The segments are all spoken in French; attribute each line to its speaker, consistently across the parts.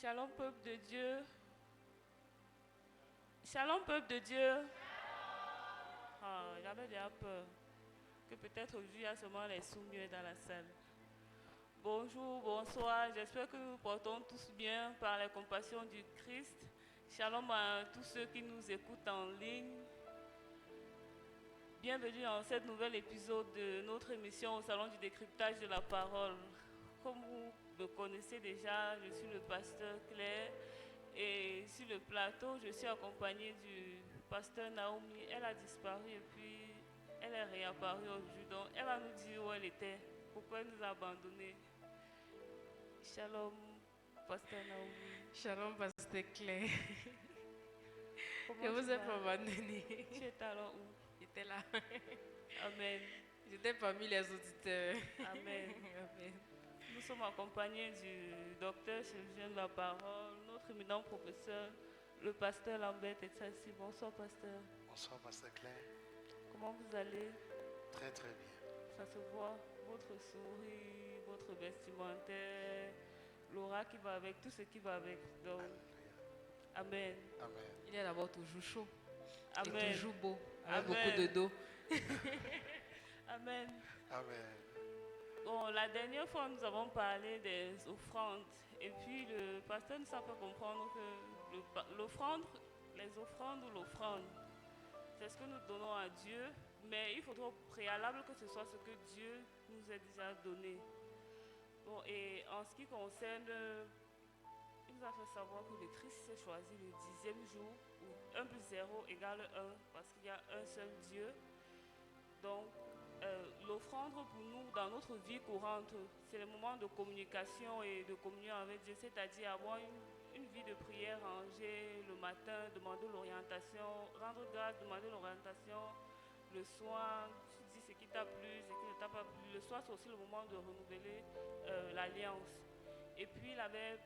Speaker 1: Shalom peuple de Dieu. Shalom peuple de Dieu. J'avais déjà peur que peut-être aujourd'hui il y a seulement les sous-muets dans la salle. Bonjour, bonsoir, j'espère que nous nous portons tous bien par la compassion du Christ. Shalom à tous ceux qui nous écoutent en ligne. Bienvenue dans cet nouvel épisode de notre émission au Salon du décryptage de la parole. Comme vous me connaissez déjà, je suis le pasteur Claire et sur le plateau, je suis accompagnée du pasteur Naomi. Elle a disparu et puis elle est réapparue aujourd'hui. Donc elle va nous dire où elle était, pourquoi elle nous a abandonnés. Shalom, pasteur Naomi.
Speaker 2: Shalom, pasteur Claire.
Speaker 1: Comment
Speaker 2: Je vous ai
Speaker 1: vas?
Speaker 2: pas abandonné.
Speaker 1: Tu étais alors où?
Speaker 2: J'étais là.
Speaker 1: Amen.
Speaker 2: J'étais parmi les auditeurs.
Speaker 1: Amen.
Speaker 2: Amen.
Speaker 1: Nous sommes accompagnés du docteur chirurgien de la parole, notre éminent professeur, le pasteur Lambert Etsassi. Bonsoir, pasteur.
Speaker 3: Bonsoir, pasteur Claire.
Speaker 1: Comment vous allez?
Speaker 3: Très, très bien.
Speaker 1: Ça se voit, votre sourire, votre vestimentaire, l'aura qui va avec, tout ce qui va avec. Donc,
Speaker 3: Alléluia.
Speaker 1: amen.
Speaker 3: Amen.
Speaker 2: Il est d'abord toujours chaud. Et
Speaker 1: Amen.
Speaker 2: toujours beau. Avec
Speaker 1: Amen.
Speaker 2: beaucoup de dos.
Speaker 1: Amen.
Speaker 3: Amen.
Speaker 1: Bon, la dernière fois, nous avons parlé des offrandes. Et puis, le pasteur nous a fait comprendre que l'offrande, les offrandes ou l'offrande, c'est ce que nous donnons à Dieu. Mais il faudra au préalable que ce soit ce que Dieu nous a déjà donné. Bon, et en ce qui concerne, il nous a fait savoir que le Christ s'est choisi le 10e jour, où 1 plus 0 égale 1, parce qu'il y a un seul Dieu. Donc, l'offrande pour nous, dans notre vie courante, c'est le moment de communication et de communion avec Dieu, c'est-à-dire avoir une vie de prière rangée le matin, demander l'orientation, rendre grâce, demander l'orientation. Le soir, tu dis ce qui t'a plu, ce qui ne t'a pas plu. Le soir, c'est aussi le moment de renouveler l'alliance. Et puis, il avait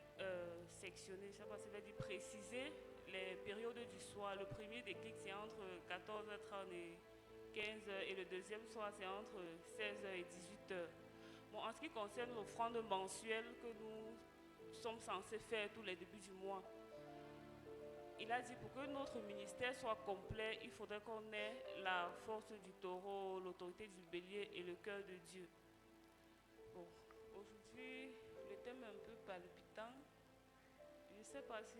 Speaker 1: sectionné, je ne sais pas s'il avait dit préciser les périodes du soir. Le premier déclic, c'est entre 14h30 et 15h et le deuxième soir, c'est entre 16h et 18h. Bon, en ce qui concerne l'offrande mensuelle que nous sommes censés faire tous les débuts du mois, il a dit pour que notre ministère soit complet, il faudrait qu'on ait la force du taureau, l'autorité du bélier et le cœur de Dieu. Bon, aujourd'hui, le thème est un peu palpitant. Je ne sais pas si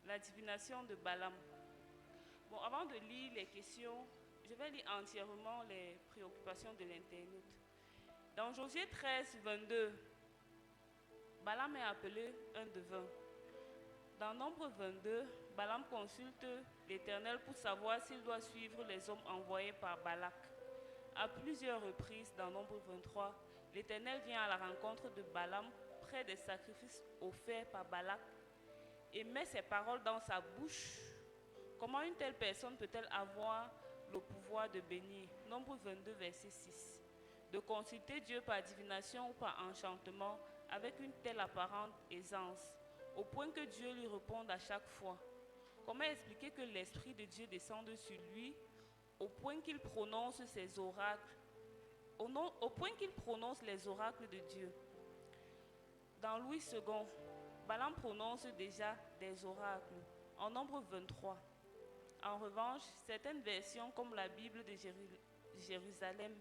Speaker 1: la divination de Balaam. Bon, avant de lire les questions, je vais lire entièrement les préoccupations de l'internaute. Dans Josué 13, 22, Balaam est appelé un devin. Dans Nombre 22, Balaam consulte l'Éternel pour savoir s'il doit suivre les hommes envoyés par Balak. À plusieurs reprises, dans Nombre 23, l'Éternel vient à la rencontre de Balaam près des sacrifices offerts par Balak et met ses paroles dans sa bouche. Comment une telle personne peut-elle avoir le pouvoir de bénir? Nombre 22, verset 6. De consulter Dieu par divination ou par enchantement avec une telle apparente aisance, au point que Dieu lui réponde à chaque fois. Comment expliquer que l'Esprit de Dieu descende sur lui au point qu'il prononce ses oracles, au point qu'il prononce les oracles de Dieu? Dans Louis II, Balaam prononce déjà des oracles en Nombre 23. En revanche, certaines versions, comme la Bible de Jérusalem,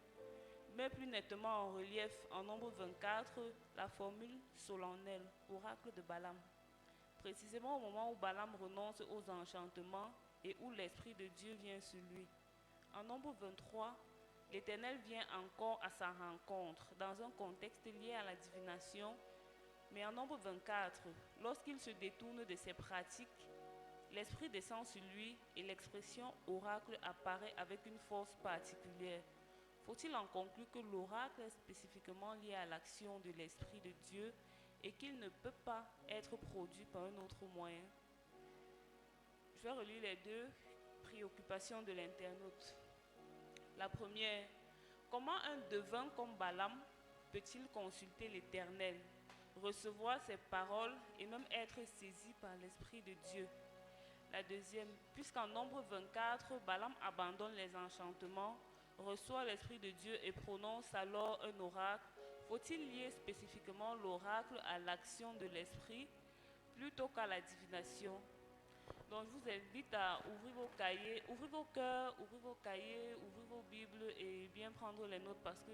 Speaker 1: met plus nettement en relief en Nombre 24 la formule solennelle, oracle de Balaam. Précisément au moment où Balaam renonce aux enchantements et où l'Esprit de Dieu vient sur lui. En Nombre 23, l'Éternel vient encore à sa rencontre dans un contexte lié à la divination, mais en Nombre 24, lorsqu'il se détourne de ses pratiques, l'Esprit descend sur lui et l'expression oracle apparaît avec une force particulière. Faut-il en conclure que l'oracle est spécifiquement lié à l'action de l'Esprit de Dieu et qu'il ne peut pas être produit par un autre moyen? Je vais relire les deux préoccupations de l'internaute. La première, comment un devin comme Balaam peut-il consulter l'Éternel, recevoir ses paroles et même être saisi par l'Esprit de Dieu? La deuxième, puisqu'en Nombre 24, Balaam abandonne les enchantements, reçoit l'Esprit de Dieu et prononce alors un oracle, faut-il lier spécifiquement l'oracle à l'action de l'esprit plutôt qu'à la divination? Donc, je vous invite à ouvrir vos cahiers, ouvrir vos cœurs, ouvrir vos cahiers, ouvrir vos Bibles et bien prendre les notes parce que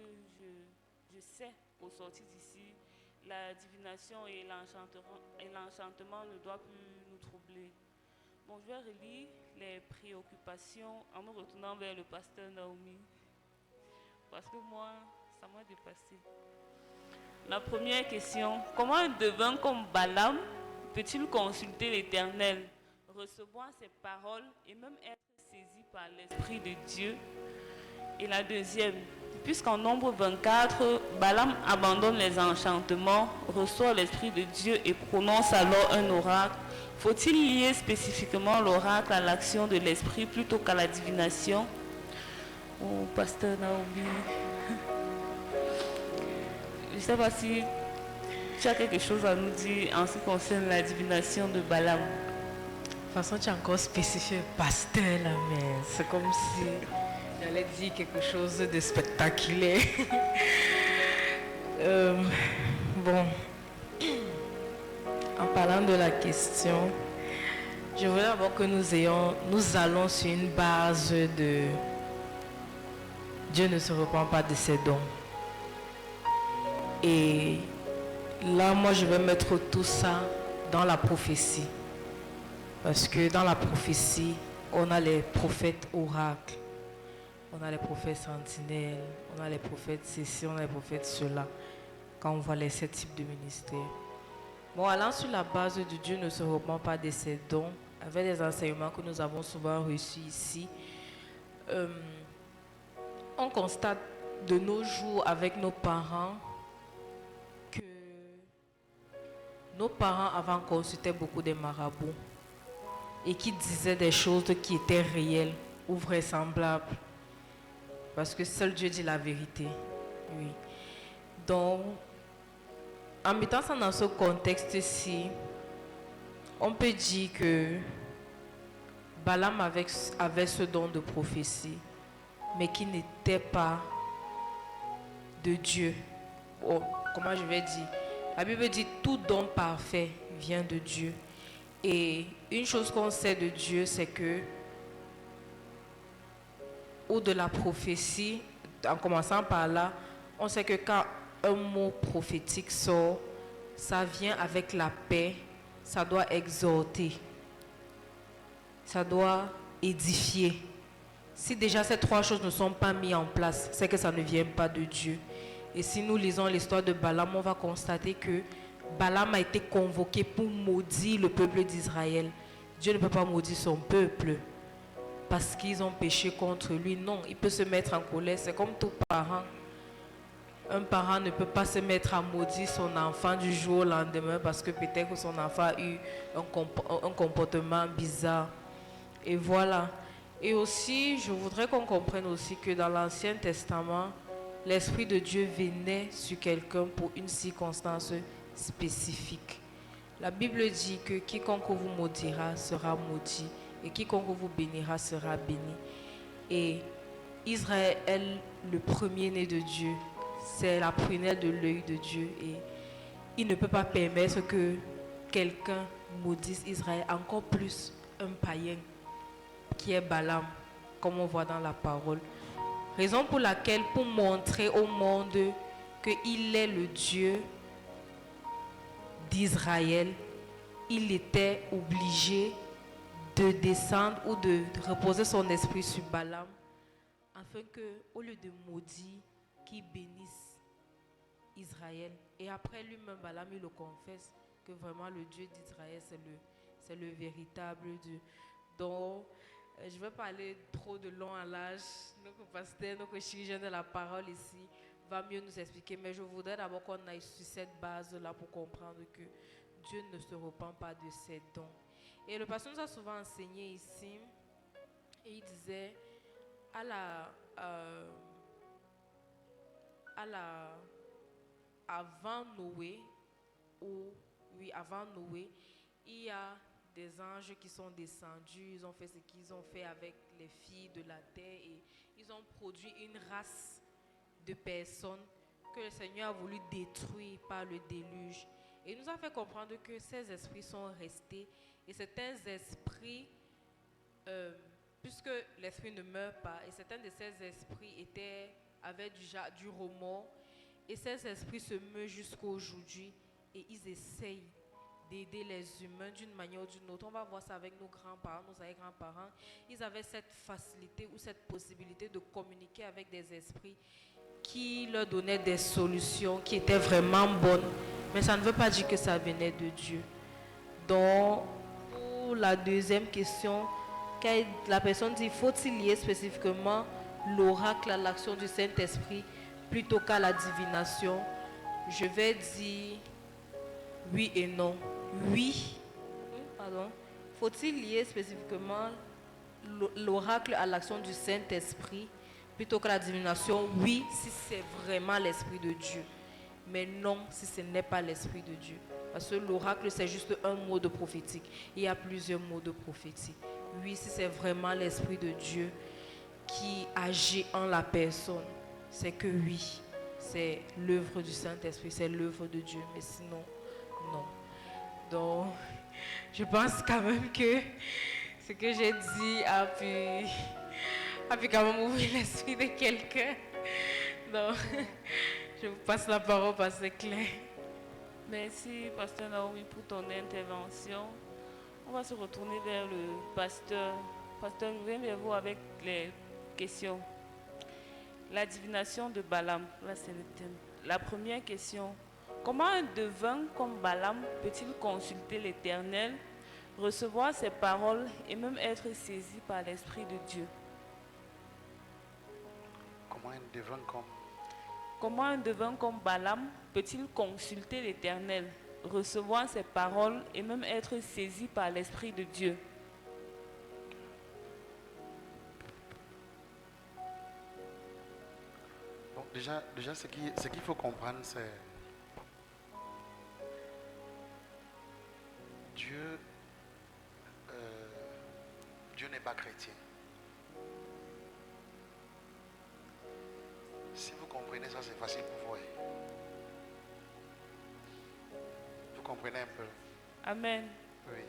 Speaker 1: je sais qu'au sortir d'ici, la divination et l'enchantement ne doivent plus nous troubler. Bon, je vais relire les préoccupations en me retournant vers le pasteur Naomi parce que moi, ça m'a dépassé. La première question, comment un devin comme Balaam peut-il consulter l'Éternel, recevoir ses paroles et même être saisi par l'Esprit de Dieu? Et la deuxième, puisqu'en Nombre 24, Balaam abandonne les enchantements, reçoit l'Esprit de Dieu et prononce alors un oracle, faut-il lier spécifiquement l'oracle à l'action de l'Esprit plutôt qu'à la divination? Oh, pasteur Naomi, je ne sais pas si tu as quelque chose à nous dire en ce qui concerne la divination de Balaam.
Speaker 2: De toute façon, tu as encore spécifié pasteur là, mais c'est comme si j'allais dire quelque chose de spectaculaire. Bon, en parlant de la question, je voudrais d'abord que nous allons sur une base de Dieu ne se repent pas de ses dons. Et là, moi, je vais mettre tout ça dans la prophétie. Parce que dans la prophétie, on a les prophètes oracles, on a les prophètes sentinelles, on a les prophètes ceci, on a les prophètes cela, quand on voit les 7 types de ministères. Bon, allant sur la base de Dieu ne se repent pas de ses dons, avec les enseignements que nous avons souvent reçus ici, on constate de nos jours avec nos parents que nos parents avant consultaient beaucoup des marabouts et qui disaient des choses qui étaient réelles ou vraisemblables. Parce que seul Dieu dit la vérité. Oui. Donc, en mettant ça dans ce contexte-ci, on peut dire que Balaam avait ce don de prophétie, mais qui n'était pas de Dieu. Oh, comment je vais dire? La Bible dit tout don parfait vient de Dieu. Et une chose qu'on sait de Dieu, c'est que, ou de la prophétie, en commençant par là, on sait que quand un mot prophétique sort, ça vient avec la paix, ça doit exhorter, ça doit édifier. Si déjà ces 3 choses ne sont pas mises en place, c'est que ça ne vient pas de Dieu. Et si nous lisons l'histoire de Balaam, on va constater que Balaam a été convoqué pour maudire le peuple d'Israël. Dieu ne peut pas maudire son peuple parce qu'ils ont péché contre lui. Non, il peut se mettre en colère. C'est comme tout parent. Un parent ne peut pas se mettre à maudire son enfant du jour au lendemain parce que peut-être son enfant a eu un comportement bizarre. Et voilà. Et aussi, je voudrais qu'on comprenne aussi que dans l'Ancien Testament, l'Esprit de Dieu venait sur quelqu'un pour une circonstance spécifique. La Bible dit que quiconque vous maudira sera maudit et quiconque vous bénira sera béni. Et Israël, le premier-né de Dieu, c'est la prunelle de l'œil de Dieu et il ne peut pas permettre que quelqu'un maudisse Israël, encore plus un païen qui est Balaam, comme on voit dans la parole. Raison pour laquelle, pour montrer au monde qu'il est le Dieu d'Israël, il était obligé de descendre ou de reposer son esprit sur Balaam, afin que, au lieu de maudire, qu'il bénisse Israël. Et après lui-même, Balaam, il le confesse que vraiment le Dieu d'Israël, c'est le véritable Dieu. Donc, je ne vais pas aller trop de long en large. Notre pasteur, notre chirurgien de la parole ici va mieux nous expliquer. Mais je voudrais d'abord qu'on aille sur cette base-là pour comprendre que Dieu ne se repent pas de ses dons. Et le pasteur nous a souvent enseigné ici, et il disait, avant Noé, avant Noé, il y a des anges qui sont descendus, ils ont fait ce qu'ils ont fait avec les filles de la terre et ils ont produit une race de personnes que le Seigneur a voulu détruire par le déluge. Et il nous a fait comprendre que ces esprits sont restés. Et certains esprits, puisque l'esprit ne meurt pas, et certains de ces esprits avaient du remords. Et ces esprits se meurent jusqu'à aujourd'hui. Et ils essayent d'aider les humains d'une manière ou d'une autre. On va voir ça avec nos grands-parents, nos arrière-grands-parents. Ils avaient cette facilité ou cette possibilité de communiquer avec des esprits qui leur donnaient des solutions qui étaient vraiment bonnes. Mais ça ne veut pas dire que ça venait de Dieu. Donc, pour la deuxième question, quand la personne dit, faut-il lier spécifiquement l'oracle à l'action du Saint-Esprit plutôt qu'à la divination? Je vais dire oui et non. Oui, pardon. Faut-il lier spécifiquement l'oracle à l'action du Saint-Esprit plutôt que la divination? Oui, si c'est vraiment l'Esprit de Dieu. Mais non, si ce n'est pas l'Esprit de Dieu. Parce que l'oracle, c'est juste un mot de prophétique. Il y a plusieurs mots de prophétique. Oui, si c'est vraiment l'Esprit de Dieu qui agit en la personne, c'est que oui, c'est l'œuvre du Saint-Esprit, c'est l'œuvre de Dieu. Mais sinon, non. Donc, je pense quand même que ce que j'ai dit a pu quand même ouvrir l'esprit de quelqu'un. Donc, je vous passe la parole, Pasteur Claire.
Speaker 1: Merci, Pasteur Naomi, pour ton intervention. On va se retourner vers le pasteur. Pasteur, je viens vers vous avec les questions. La divination de Balaam, là c'est le thème. La première question, comment un devin comme Balaam peut-il consulter l'Éternel, recevoir ses paroles et même être saisi par l'Esprit de Dieu? Comment un devin comme Balaam peut-il consulter l'Éternel, recevoir ses paroles et même être saisi par l'Esprit de Dieu?
Speaker 3: Bon, déjà ce qu'il faut comprendre, c'est Dieu n'est pas chrétien. Si vous comprenez ça, c'est facile pour vous. Vous comprenez un peu?
Speaker 1: Amen.
Speaker 3: Oui.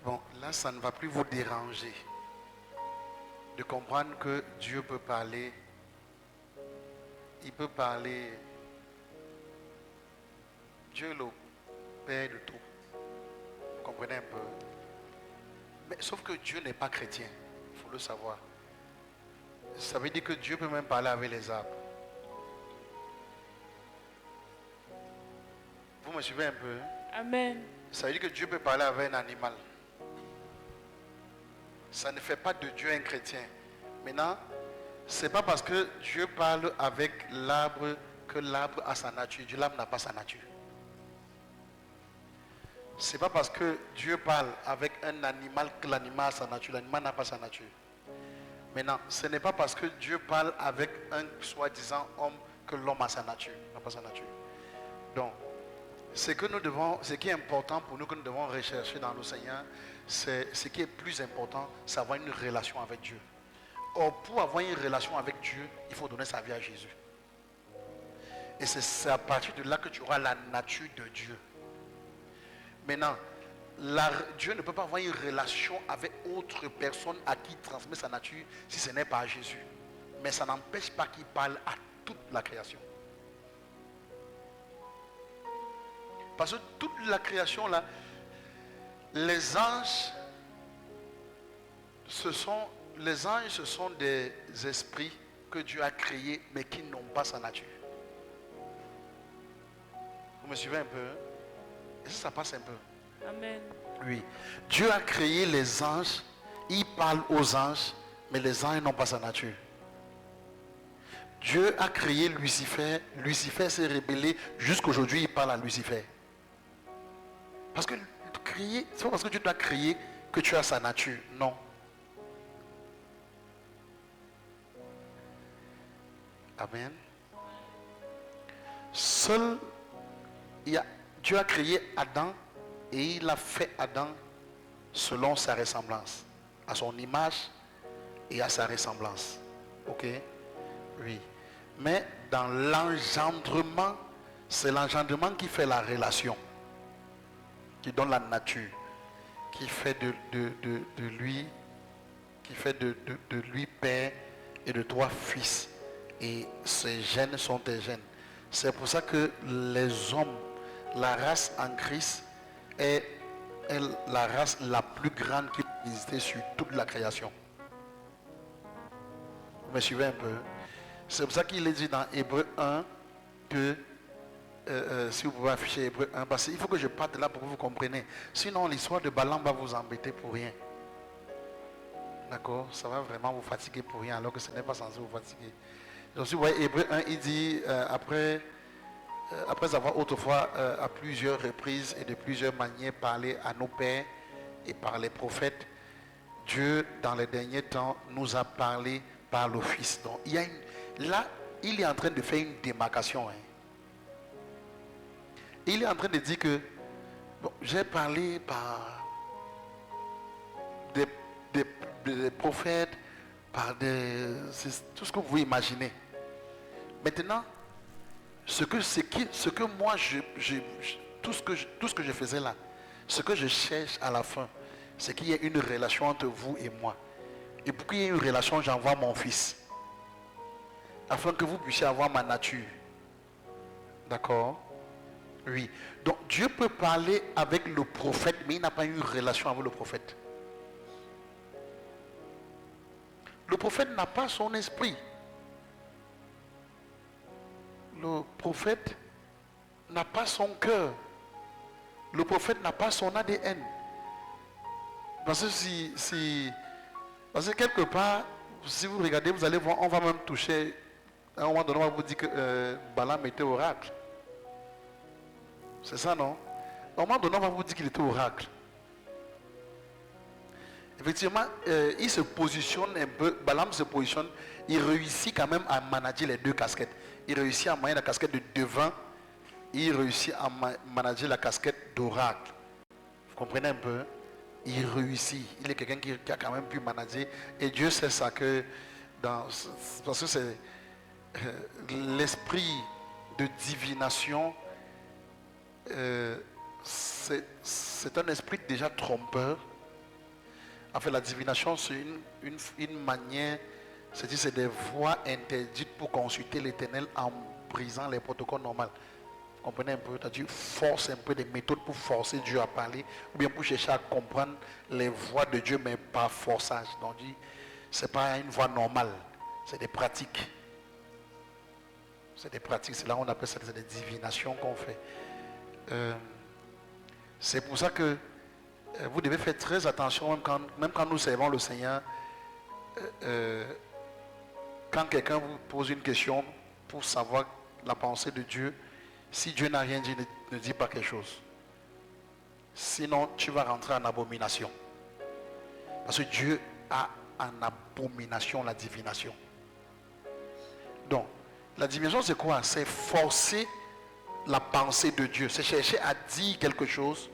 Speaker 3: Bon, là, ça ne va plus vous déranger de comprendre que Dieu peut parler. Il peut parler. Dieu est le Père de tout. Vous comprenez un peu? Mais sauf que Dieu n'est pas chrétien. Il faut le savoir. Ça veut dire que Dieu peut même parler avec les arbres. Vous me suivez un peu?
Speaker 1: Amen.
Speaker 3: Ça veut dire que Dieu peut parler avec un animal. Ça ne fait pas de Dieu un chrétien. Maintenant, c'est pas parce que Dieu parle avec l'arbre que l'arbre a sa nature. L'arbre n'a pas sa nature. C'est pas parce que Dieu parle avec un animal que l'animal a sa nature. L'animal n'a pas sa nature. Maintenant, ce n'est pas parce que Dieu parle avec un soi-disant homme que l'homme a sa nature. N'a pas sa nature. Donc, ce qui est important pour nous, que nous devons rechercher dans le Seigneur, c'est ce qui est plus important, c'est avoir une relation avec Dieu. Or, pour avoir une relation avec Dieu, il faut donner sa vie à Jésus. Et c'est à partir de là que tu auras la nature de Dieu. Maintenant, Dieu ne peut pas avoir une relation avec autre personne à qui il transmet sa nature si ce n'est pas Jésus. Mais ça n'empêche pas qu'il parle à toute la création. Parce que toute la création là, les anges, ce sont des esprits que Dieu a créés mais qui n'ont pas sa nature. Vous me suivez un peu? Et ça passe un peu.
Speaker 1: Amen.
Speaker 3: Oui. Dieu a créé les anges, il parle aux anges, mais les anges n'ont pas sa nature. Dieu a créé Lucifer, Lucifer s'est rébellé, jusqu'aujourd'hui il parle à Lucifer. Parce que c'est pas parce que Dieu t'a créé que tu as sa nature, non. Amen. Dieu a créé Adam et il a fait Adam selon sa ressemblance, à son image et à sa ressemblance. Ok? Oui. Mais dans l'engendrement, c'est l'engendrement qui fait la relation, qui donne la nature, qui fait de lui, père et de toi fils. Et ces gènes sont tes gènes. C'est pour ça que les hommes, la race en Christ est la race la plus grande qui existait sur toute la création. Vous me suivez un peu? C'est pour ça qu'il est dit dans Hébreu 1 que, si vous pouvez afficher Hébreu 1, parce qu'il faut que je parte là pour que vous compreniez. Sinon l'histoire de Balaam va vous embêter pour rien. D'accord? Ça va vraiment vous fatiguer pour rien alors que ce n'est pas censé vous fatiguer. Donc si vous voyez Hébreu 1, il dit, après avoir autrefois à plusieurs reprises et de plusieurs manières parlé à nos pères et par les prophètes, Dieu dans les derniers temps nous a parlé par le Fils. Donc il y a là, il est en train de faire une démarcation. Il est en train de dire que bon, j'ai parlé par des prophètes, par tout ce que vous pouvez imaginer. Maintenant, ce que moi, tout ce que je faisais là, ce que je cherche à la fin, c'est qu'il y ait une relation entre vous et moi. Et pour qu'il y ait une relation, j'envoie mon fils. Afin que vous puissiez avoir ma nature. D'accord? Oui. Donc Dieu peut parler avec le prophète, mais il n'a pas eu une relation avec le prophète. Le prophète n'a pas son esprit. Le prophète n'a pas son cœur. Le prophète n'a pas son ADN. Parce que parce que quelque part, si vous regardez, vous allez voir, on va même toucher, à un moment donné, on va vous dire que Balaam était oracle. C'est ça, non? À un moment donné, on va vous dire qu'il était oracle. Effectivement, il se positionne un peu, Balaam se positionne, il réussit quand même à manager les deux casquettes. Il réussit à manager la casquette de devin, il réussit à manager la casquette d'oracle. Vous comprenez un peu? Il réussit. Il est quelqu'un qui a quand même pu manager. Et Dieu sait ça que parce que c'est l'esprit de divination, c'est un esprit déjà trompeur. En fait, la divination, c'est une manière, c'est-à-dire c'est des voies interdites pour consulter l'Éternel en brisant les protocoles normaux. Vous comprenez un peu? C'est-à-dire force un peu des méthodes pour forcer Dieu à parler, ou bien pour chercher à comprendre les voies de Dieu, mais par forçage. Donc, ce n'est pas une voie normale, c'est des pratiques. C'est des pratiques, c'est là on appelle ça des divinations qu'on fait. C'est pour ça que vous devez faire très attention, même quand nous servons le Seigneur, quand quelqu'un vous pose une question pour savoir la pensée de Dieu, si Dieu n'a rien dit, ne dis pas quelque chose. Sinon, tu vas rentrer en abomination. Parce que Dieu a en abomination la divination. Donc, la divination, c'est quoi? C'est forcer la pensée de Dieu. C'est chercher à dire quelque chose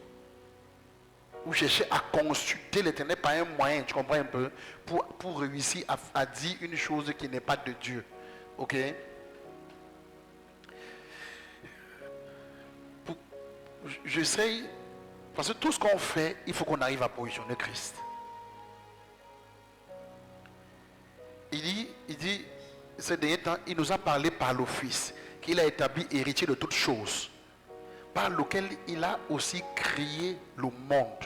Speaker 3: ou chercher à consulter l'Éternel par un moyen, tu comprends un peu, pour réussir à dire une chose qui n'est pas de Dieu. Ok? J'essaye, parce que tout ce qu'on fait, il faut qu'on arrive à positionner Christ. Il dit, ces derniers temps, il nous a parlé par le Fils, qu'il a établi héritier de toutes choses, par lequel il a aussi créé le monde.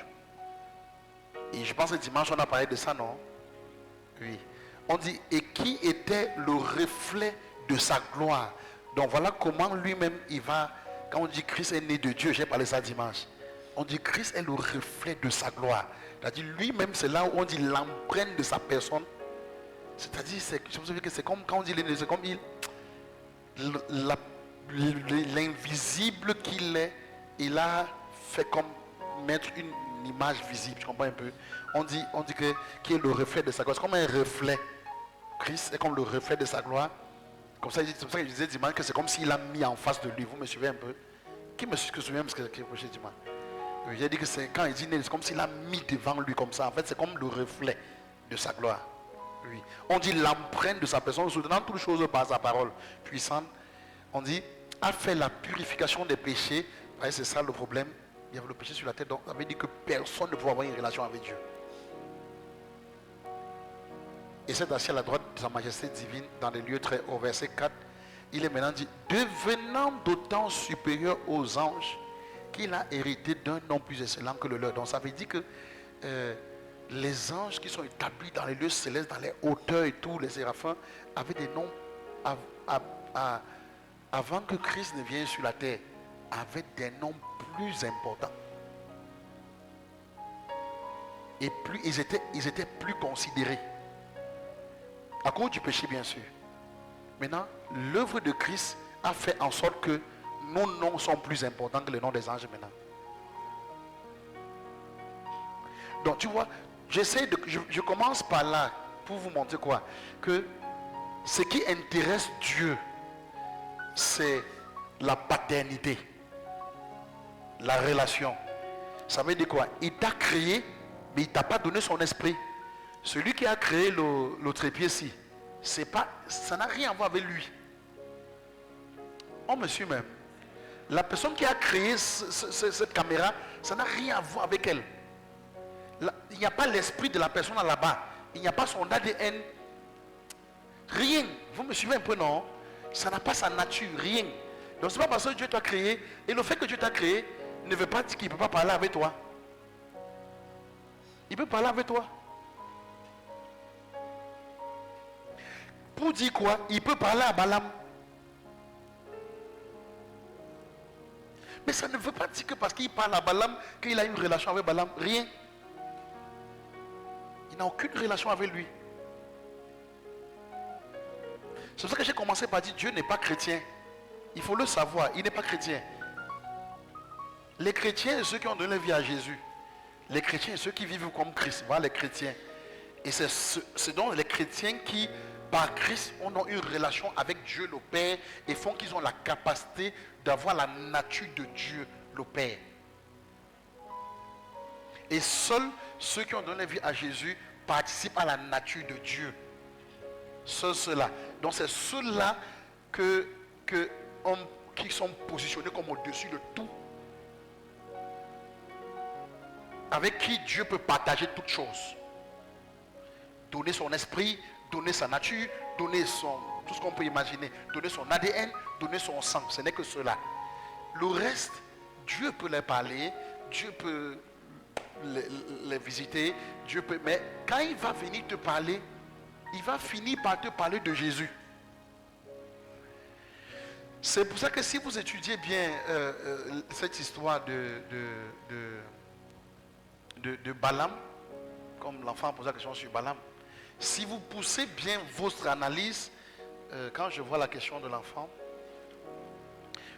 Speaker 3: Et je pense que dimanche, on a parlé de ça, non? Oui. On dit, et qui était le reflet de sa gloire. Donc voilà comment lui-même, il va, quand on dit Christ est né de Dieu, j'ai parlé ça dimanche. On dit Christ est le reflet de sa gloire. C'est-à-dire lui-même, c'est là où on dit l'empreinte de sa personne. C'est-à-dire, c'est comme quand on dit c'est comme l'invisible qu'il est, il a fait comme mettre une image visible, tu comprends un peu? On dit que qui est le reflet de sa gloire. C'est comme un reflet. Christ est comme le reflet de sa gloire. Comme ça, c'est pour ça que je disais dimanche que c'est comme s'il a mis en face de lui. Vous me suivez un peu? Qui me souvient de ce que j'ai dit dimanche? J'ai dit que c'est quand il dit c'est comme s'il a mis devant lui comme ça. En fait, c'est comme le reflet de sa gloire. Oui. On dit l'empreinte de sa personne, soutenant toutes choses par sa parole puissante. On dit, a fait la purification des péchés. Ouais, c'est ça le problème. Il y avait le péché sur la tête, donc ça veut dire que personne ne pouvait avoir une relation avec Dieu. Et c'est assis à la droite de sa majesté divine dans les lieux très hauts. Verset 4, il est maintenant dit, devenant d'autant supérieur aux anges qu'il a hérité d'un nom plus excellent que le leur. Donc ça veut dire que les anges qui sont établis dans les lieux célestes, dans les hauteurs et tout, les séraphins, avaient des noms avant que Christ ne vienne sur la terre, avaient des noms plus importants. Et plus ils étaient plus considérés. À cause du péché, bien sûr. Maintenant, l'œuvre de Christ a fait en sorte que nos noms sont plus importants que les noms des anges maintenant. Donc, tu vois, je commence par là pour vous montrer quoi? Que ce qui intéresse Dieu, c'est la paternité, la relation. Ça veut dire quoi? Il t'a créé, mais il ne t'a pas donné son esprit. Celui qui a créé le trépied-ci, ça n'a rien à voir avec lui. Oh monsieur même, la personne qui a créé cette caméra, ça n'a rien à voir avec elle. Il n'y a pas l'esprit de la personne là-bas. Il n'y a pas son ADN. Rien. Vous me suivez un peu, non? Ça n'a pas sa nature, rien. Donc c'est pas parce que Dieu t'a créé, et le fait que Dieu t'a créé ne veut pas dire qu'il ne peut pas parler avec toi. Il peut parler avec toi. Pour dire quoi? Il peut parler à Balaam. Mais ça ne veut pas dire que parce qu'il parle à Balaam, qu'il a une relation avec Balaam. Rien. Il n'a aucune relation avec lui. C'est pour ça que j'ai commencé par dire Dieu n'est pas chrétien. Il faut le savoir, il n'est pas chrétien. Les chrétiens et ceux qui ont donné la vie à Jésus. Les chrétiens et ceux qui vivent comme Christ. Voilà les chrétiens. Et c'est donc les chrétiens qui, par Christ, ont une relation avec Dieu le Père et font qu'ils ont la capacité d'avoir la nature de Dieu le Père. Et seuls ceux qui ont donné la vie à Jésus participent à la nature de Dieu. Seuls ceux-là. Donc c'est ceux-là qui sont positionnés comme au-dessus de tout. Avec qui Dieu peut partager toutes choses. Donner son esprit, donner sa nature, donner tout ce qu'on peut imaginer, donner son ADN, donner son sang. Ce n'est que cela. Le reste, Dieu peut les parler, Dieu peut les visiter, Dieu peut. Mais quand il va venir te parler, il va finir par te parler de Jésus. C'est pour ça que si vous étudiez bien cette histoire de Balaam, comme l'enfant a posé la question sur Balaam, si vous poussez bien votre analyse, quand je vois la question de l'enfant,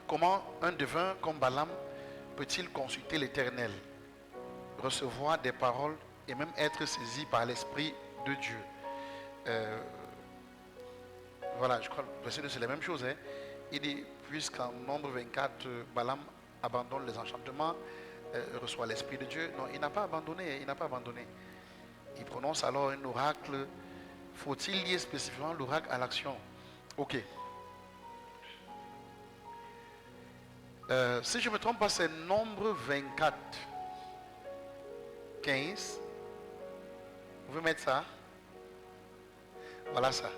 Speaker 3: comment un devin comme Balaam peut-il consulter l'Éternel, recevoir des paroles et même être saisi par l'Esprit de Dieu? Voilà, je crois que le verset 2 c'est la même chose. Hein. Il dit, puisqu'en Nombre 24, Balaam abandonne les enchantements, reçoit l'Esprit de Dieu. Non, il n'a pas abandonné, Il prononce alors un oracle. Faut-il lier spécifiquement l'oracle à l'action? Ok. Si je ne me trompe pas, c'est Nombre 24, 15. Vous pouvez mettre ça? Voilà ça.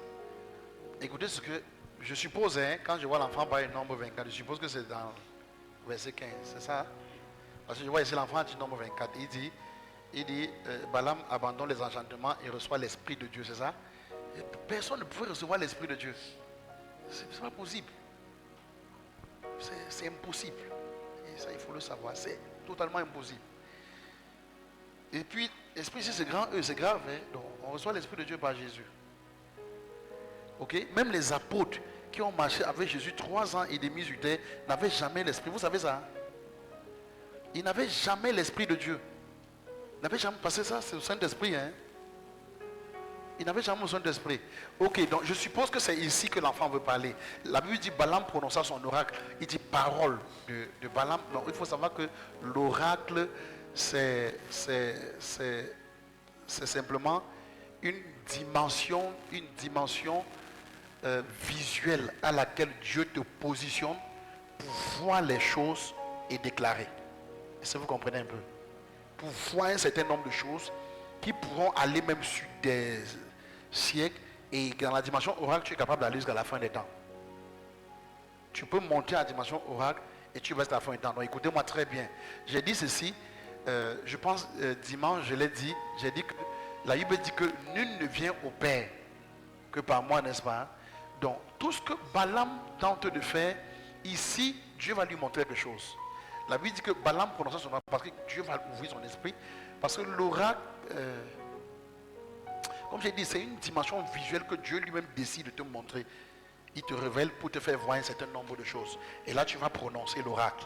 Speaker 3: Écoutez ce que je suppose, hein, quand je vois l'enfant parler Nombre 24, je suppose que c'est dans verset 15, c'est ça? Parce que je vois ici l'enfant du Nombre 24, il dit Balaam abandonne les enchantements et reçoit l'Esprit de Dieu, c'est ça? Et personne ne pouvait recevoir l'Esprit de Dieu. C'est pas possible. C'est impossible. Et ça, il faut le savoir. C'est totalement impossible. Et puis, l'Esprit ici, c'est grand, c'est grave. Hein? Donc, on reçoit l'Esprit de Dieu par Jésus. Ok? Même les apôtres qui ont marché avec Jésus 3 ans et demi sur terre n'avaient jamais l'Esprit. Vous savez ça? Hein? Ils n'avaient jamais l'Esprit de Dieu. Ils n'avaient jamais passé ça, c'est le Saint-Esprit. Hein? Ils n'avaient jamais besoin d'esprit. Ok, donc je suppose que c'est ici que l'enfant veut parler. La Bible dit Balaam prononça son oracle. Il dit parole de Balaam. Donc il faut savoir que l'oracle, c'est simplement une dimension visuelle à laquelle Dieu te positionne pour voir les choses et déclarer. Est-ce que vous comprenez un peu? Pour voir un certain nombre de choses qui pourront aller même sur des siècles, et dans la dimension oracle, tu es capable d'aller jusqu'à la fin des temps. Tu peux monter à la dimension oracle et tu vas jusqu'à la fin des temps. Donc écoutez-moi très bien. J'ai dit ceci, je pense dimanche, je l'ai dit, j'ai dit que la Bible dit que nul ne vient au Père que par moi, n'est-ce pas? Donc tout ce que Balaam tente de faire, ici, Dieu va lui montrer quelque chose. La Bible dit que Balaam prononça son oracle parce que Dieu va ouvrir son esprit. Parce que l'oracle, comme j'ai dit, c'est une dimension visuelle que Dieu lui-même décide de te montrer. Il te révèle pour te faire voir un certain nombre de choses. Et là, tu vas prononcer l'oracle.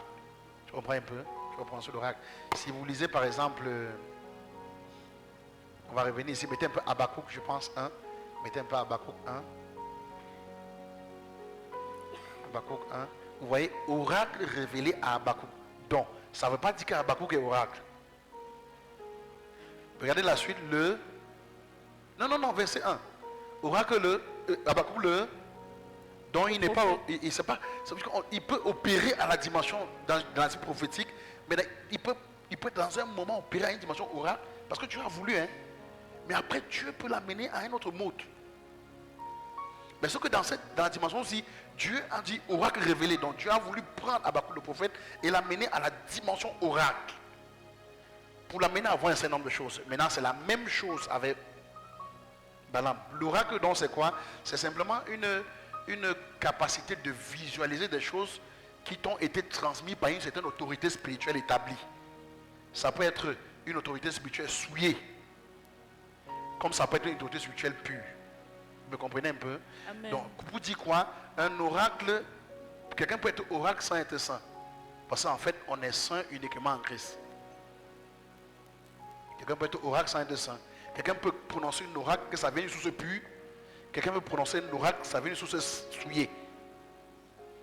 Speaker 3: Tu comprends un peu? Tu vas prononcer l'oracle. Si vous lisez par exemple, on va revenir ici, mettez un peu Habakkuk, je pense, 1. Mettez un peu Habakkuk 1. Habakkuk 1. Vous voyez, oracle révélé à Habakkuk. Donc, ça ne veut pas dire qu'Habakkuk est oracle. Regardez la suite, le... Non, verset 1. Oracle le... Habakkuk le... Donc il n'est pas... Il sait pas... Il peut opérer à la dimension dans la prophétique, mais il peut dans un moment opérer à une dimension oracle, parce que Dieu a voulu, hein. Mais après, Dieu peut l'amener à un autre mode. Mais ce que dans la dimension aussi, Dieu a dit oracle révélé. Donc Dieu a voulu prendre Habakkuk le prophète et l'amener à la dimension oracle. Pour l'amener à voir un certain nombre de choses. Maintenant, c'est la même chose avec Balaam. L'oracle, donc, c'est quoi? C'est simplement une capacité de visualiser des choses qui t'ont été transmises par une certaine autorité spirituelle établie. Ça peut être une autorité spirituelle souillée, comme ça peut être une autorité spirituelle pure. Vous me comprenez un peu?
Speaker 1: Amen.
Speaker 3: Donc, pour dire quoi? Un oracle, quelqu'un peut être oracle sans être saint. Parce qu'en fait, on est saint uniquement en Christ. Quelqu'un peut être oracle sans être saint. Quelqu'un peut prononcer une oracle que ça vient d'une source pure. Quelqu'un peut prononcer une oracle que ça vient d'une source souillée.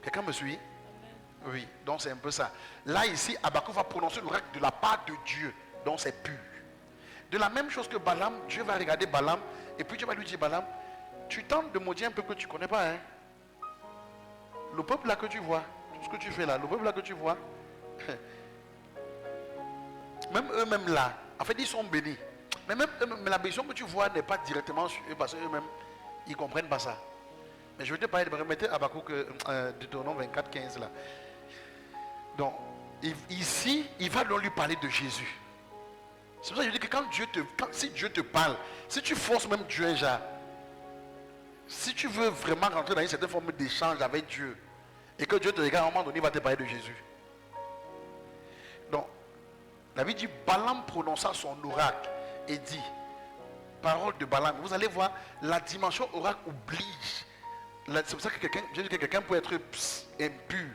Speaker 3: Quelqu'un me suit? Amen. Oui, donc c'est un peu ça. Là, ici, Habakkuk va prononcer l'oracle de la part de Dieu. Donc c'est pur. De la même chose que Balaam, Dieu va regarder Balaam. Et puis Dieu va lui dire, Balaam, tu tentes de maudire un peu que tu ne connais pas. Hein? Le peuple là que tu vois, tout ce que tu fais là, le peuple là que tu vois, même eux-mêmes là, en fait ils sont bénis. Mais même la bénédiction que tu vois n'est pas directement sur eux parce qu'eux-mêmes, ils ne comprennent pas ça. Mais je vais te parler de remettre Habakkuk Deutéronome 24, 15 là. Donc, ici, il va donc lui parler de Jésus. C'est pour ça que je dis que si Dieu te parle, si tu forces même Dieu un genre, si tu veux vraiment rentrer dans une certaine forme d'échange avec Dieu, et que Dieu te regarde, à un moment donné, il va te parler de Jésus. Donc, la Bible dit, Balaam prononça son oracle et dit, parole de Balaam. Vous allez voir, la dimension oracle oblige. C'est pour ça que quelqu'un peut être impur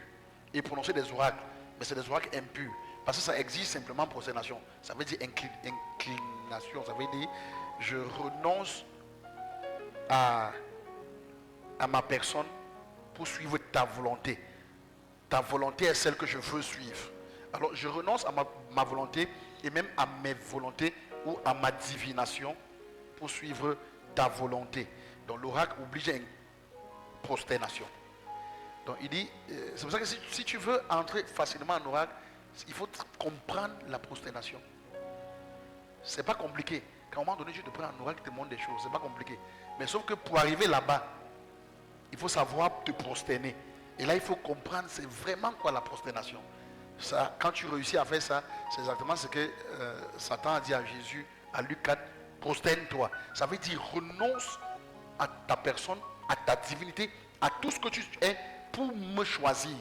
Speaker 3: et prononcer des oracles, mais c'est des oracles impurs. Parce que ça exige simplement prosternation. Ça veut dire inclination. Ça veut dire, je renonce à ma personne pour suivre ta volonté. Ta volonté est celle que je veux suivre. Alors je renonce à ma volonté et même à mes volontés ou à ma divination pour suivre ta volonté. Donc l'oracle oblige à une prosternation. Donc il dit, c'est pour ça que si tu veux entrer facilement en oracle, il faut comprendre la prosternation. C'est pas compliqué. Quand à un moment donné, je te prends en oracle, tu te montres des choses, c'est pas compliqué. Mais sauf que pour arriver là-bas, il faut savoir te prosterner. Et là, il faut comprendre c'est vraiment quoi la prosternation. Ça, quand tu réussis à faire ça, c'est exactement ce que Satan a dit à Jésus, à Luc 4, prosterne-toi. Ça veut dire renonce à ta personne, à ta divinité, à tout ce que tu es pour me choisir.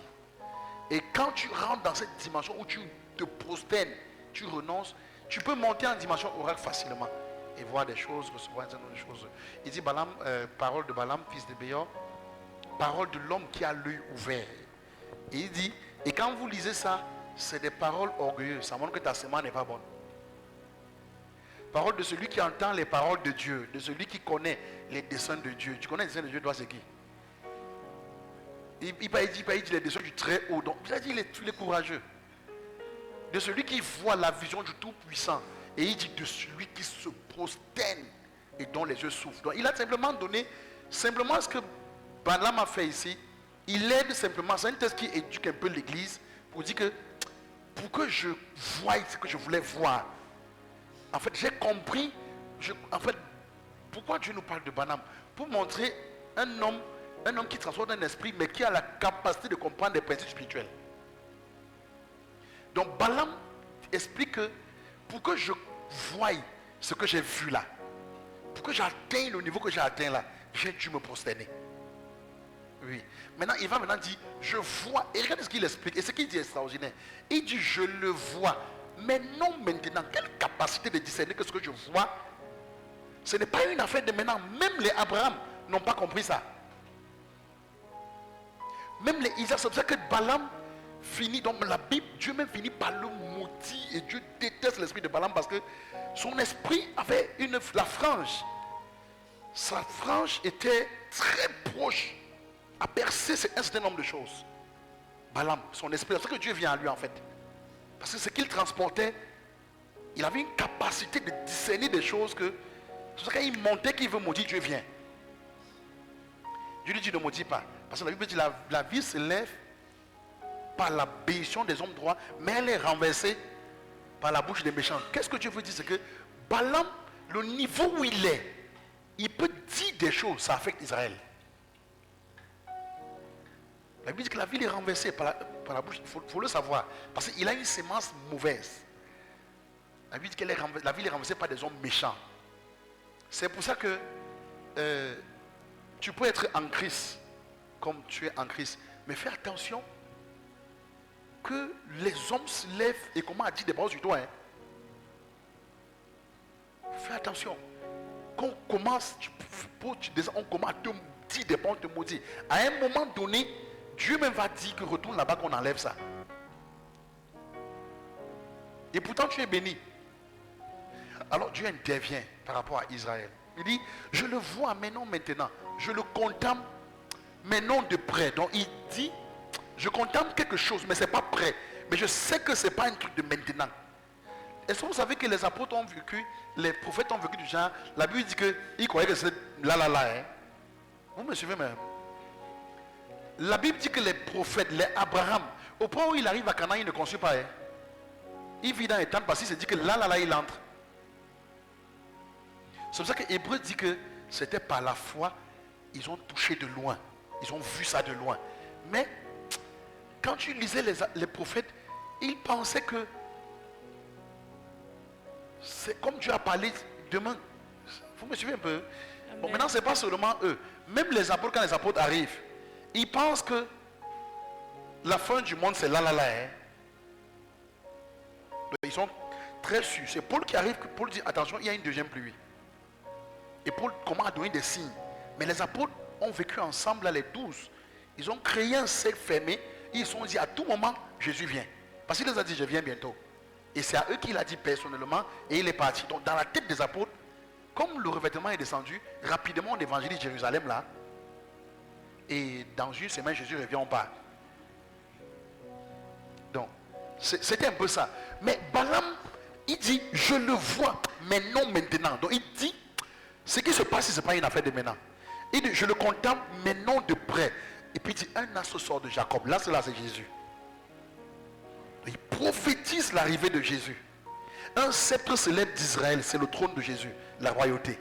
Speaker 3: Et quand tu rentres dans cette dimension où tu te prosternes, tu renonces, tu peux monter en dimension oracle facilement et voir des choses, recevoir un certain nombre de choses. Il dit Balaam, parole de Balaam, fils de Béor, parole de l'homme qui a l'œil ouvert. Et il dit, et quand vous lisez ça, c'est des paroles orgueilleuses. Ça montre que ta semence n'est pas bonne. Parole de celui qui entend les paroles de Dieu, de celui qui connaît les desseins de Dieu. Tu connais les desseins de Dieu, toi c'est qui? Il dit les desseins du très haut. Donc il a dit il est courageux. De celui qui voit la vision du Tout-Puissant. Et il dit de celui qui se prosterne et dont les yeux souffrent. Donc il a simplement donné, simplement ce que Balaam a fait ici, il aide simplement, c'est un texte qui éduque un peu l'église pour dire que pour que je voie ce que je voulais voir. En fait, j'ai compris, en fait, pourquoi Dieu nous parle de Balaam? Pour montrer un homme qui transporte un esprit, mais qui a la capacité de comprendre des principes spirituels. Donc Balaam explique que pour que je voie ce que j'ai vu là, pour que j'atteigne le niveau que j'ai atteint là, j'ai dû me prosterner. Oui. Maintenant, il va maintenant dire, je vois. Et regardez ce qu'il explique. Et ce qu'il dit est extraordinaire. Il dit, je le vois. Mais non maintenant. Quelle capacité de discerner que ce que je vois, ce n'est pas une affaire de maintenant. Même les Abraham n'ont pas compris ça. Même les Isaac, c'est pour ça que Balaam finit, donc la Bible, Dieu même finit par le maudire. Et Dieu déteste l'esprit de Balaam parce que son esprit avait la frange. Sa frange était très proche, à percer un certain nombre de choses. Balaam, son esprit, c'est que Dieu vient à lui en fait. Parce que ce qu'il transportait, il avait une capacité de discerner des choses que, c'est pour ça qu'il montait qu'il veut maudire, Dieu vient. Dieu lui dit ne maudis pas. Parce que la Bible dit la vie se lève par la bénédiction des hommes droits, mais elle est renversée par la bouche des méchants. Qu'est-ce que Dieu veut dire? C'est que Balaam, le niveau où il est, il peut dire des choses, ça affecte Israël. La Bible dit que la ville est renversée par la bouche, il faut le savoir. Parce qu'il a une sémence mauvaise. La Bible dit que la ville est renversée par des hommes méchants. C'est pour ça que tu peux être en Christ, comme tu es en Christ. Mais fais attention que les hommes se lèvent et comment à dire des paroles sur toi. Fais attention. Quand on commence, on commence à te dire des paroles, te maudire. À un moment donné, Dieu même va dire que retourne là-bas qu'on enlève ça. Et pourtant tu es béni. Alors Dieu intervient par rapport à Israël. Il dit, je le vois mais non maintenant. Je le contemple mais non de près. Donc il dit, je contemple quelque chose mais ce n'est pas près. Mais je sais que ce n'est pas un truc de maintenant. Est-ce que vous savez que les apôtres ont vécu, les prophètes ont vécu du genre, la Bible dit qu'ils croyaient que c'est là. Vous me suivez même? La Bible dit que les prophètes, les Abraham, au point où il arrive à Canaan, il ne construit pas. Il vit dans les tentes parce qu'il se dit que là, il entre. C'est pour ça que Hébreu dit que c'était par la foi, ils ont touché de loin. Ils ont vu ça de loin. Mais, quand tu lisais les prophètes, ils pensaient que c'est comme Dieu a parlé demain. Vous me suivez un peu? Bon, maintenant, ce n'est pas seulement eux. Même les apôtres, quand les apôtres arrivent, ils pensent que la fin du monde, c'est là. Ils sont très sûrs. C'est Paul qui arrive, Paul dit, attention, il y a une deuxième pluie. Et Paul commence à donner des signes. Mais les apôtres ont vécu ensemble, là, les 12. Ils ont créé un cercle fermé. Ils se sont dit, à tout moment, Jésus vient. Parce qu'il les a dit, je viens bientôt. Et c'est à eux qu'il a dit personnellement, et il est parti. Donc dans la tête des apôtres, comme le revêtement est descendu, rapidement on évangélise Jérusalem là. Et dans une semaine, Jésus revient en bas. Donc, c'était un peu ça. Mais Balaam, il dit, je le vois, mais non maintenant. Donc il dit, ce qui se passe, ce n'est pas une affaire de maintenant. Il dit, je le contemple, mais non de près. Et puis il dit, un astre sort de Jacob. Là, c'est Jésus. Il prophétise l'arrivée de Jésus. Un sceptre se lève d'Israël, c'est le trône de Jésus, la royauté.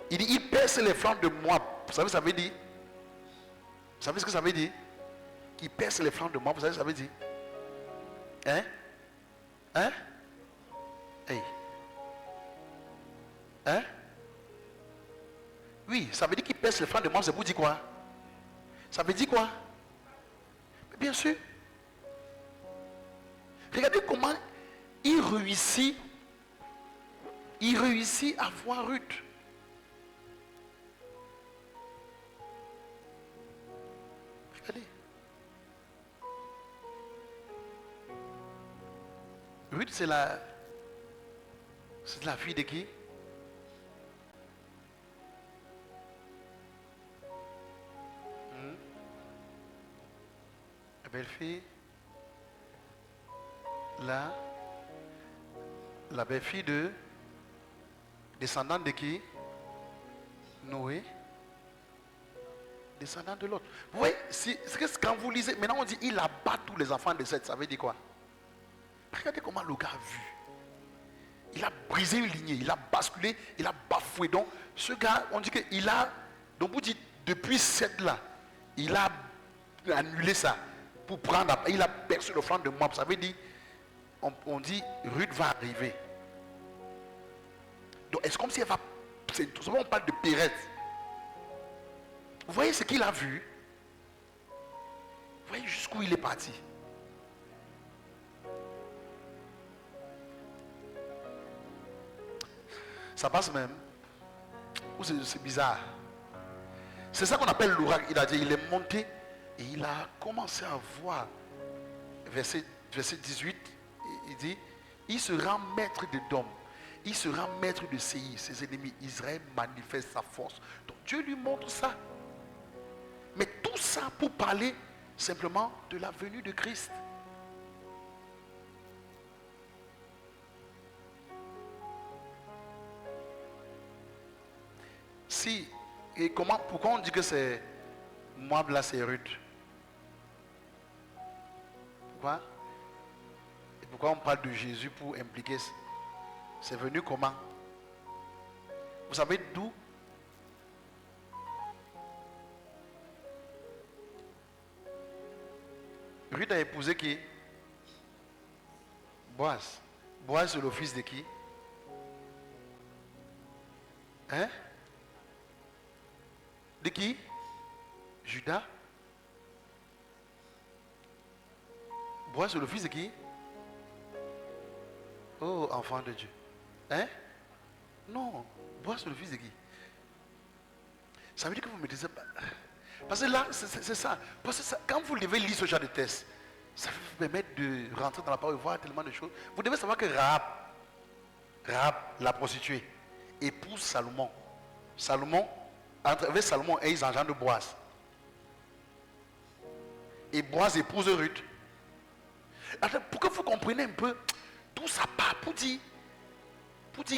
Speaker 3: Il dit, il perce les flancs de Moab. Vous savez ce que ça veut dire? Vous savez ce que ça veut dire? Il perce les flancs de Moab. Vous savez ce que ça veut dire? Hey. Oui, ça veut dire qu'il perce les flancs de Moab. C'est pour dire quoi? Ça veut dire quoi? Mais bien sûr. Regardez comment il réussit à voir Ruth. Regardez. Ruth, c'est la fille de qui? La belle-fille. Là, la belle-fille de descendante de qui? Noé. descendant de l'autre. Vous voyez, c'est que quand vous lisez, maintenant on dit il abat tous les enfants de Seth. Ça veut dire quoi? Regardez comment le gars a vu. Il a brisé une lignée, il a basculé, il a bafoué. Donc, ce gars, on dit qu'il a, donc vous dites, depuis Seth là, il a annulé ça pour prendre, il a percé le flanc de Moab. Ça veut dire, on dit, Ruth va arriver. Donc, est-ce comme si elle va, on parle de Pérez. Vous voyez ce qu'il a vu? Vous voyez jusqu'où il est parti? Ça passe même. Ou c'est bizarre. C'est ça qu'on appelle l'ouragan. Il a dit, il est monté et il a commencé à voir. Verset 18, il dit, il sera maître de Dom. Il sera maître de Séir, ses ennemis. Israël manifeste sa force. Donc Dieu lui montre ça. Mais tout ça pour parler simplement de la venue de Christ. Si, et comment, pourquoi on dit que c'est Moab là, c'est Ruth? Pourquoi? Et pourquoi on parle de Jésus pour impliquer? C'est venu comment? Vous savez d'où? Ruth a épousé qui? Boaz. Boaz c'est le fils de qui? Hein? De qui? Judas. Boaz c'est le fils de qui? Oh, enfant de Dieu. Hein? Non. Boaz c'est le fils de qui? Ça veut dire que vous me disiez pas. Parce que là, c'est ça. Parce que ça, quand vous devez lire ce genre de test, ça vous permettre de rentrer dans la parole et voir tellement de choses. Vous devez savoir que Rahab, la prostituée, épouse Salomon. Salomon, avec Salomon et ils engendrent Boaz. Et Boaz épouse Ruth. Alors, pour que vous compreniez un peu, tout ça part pour dire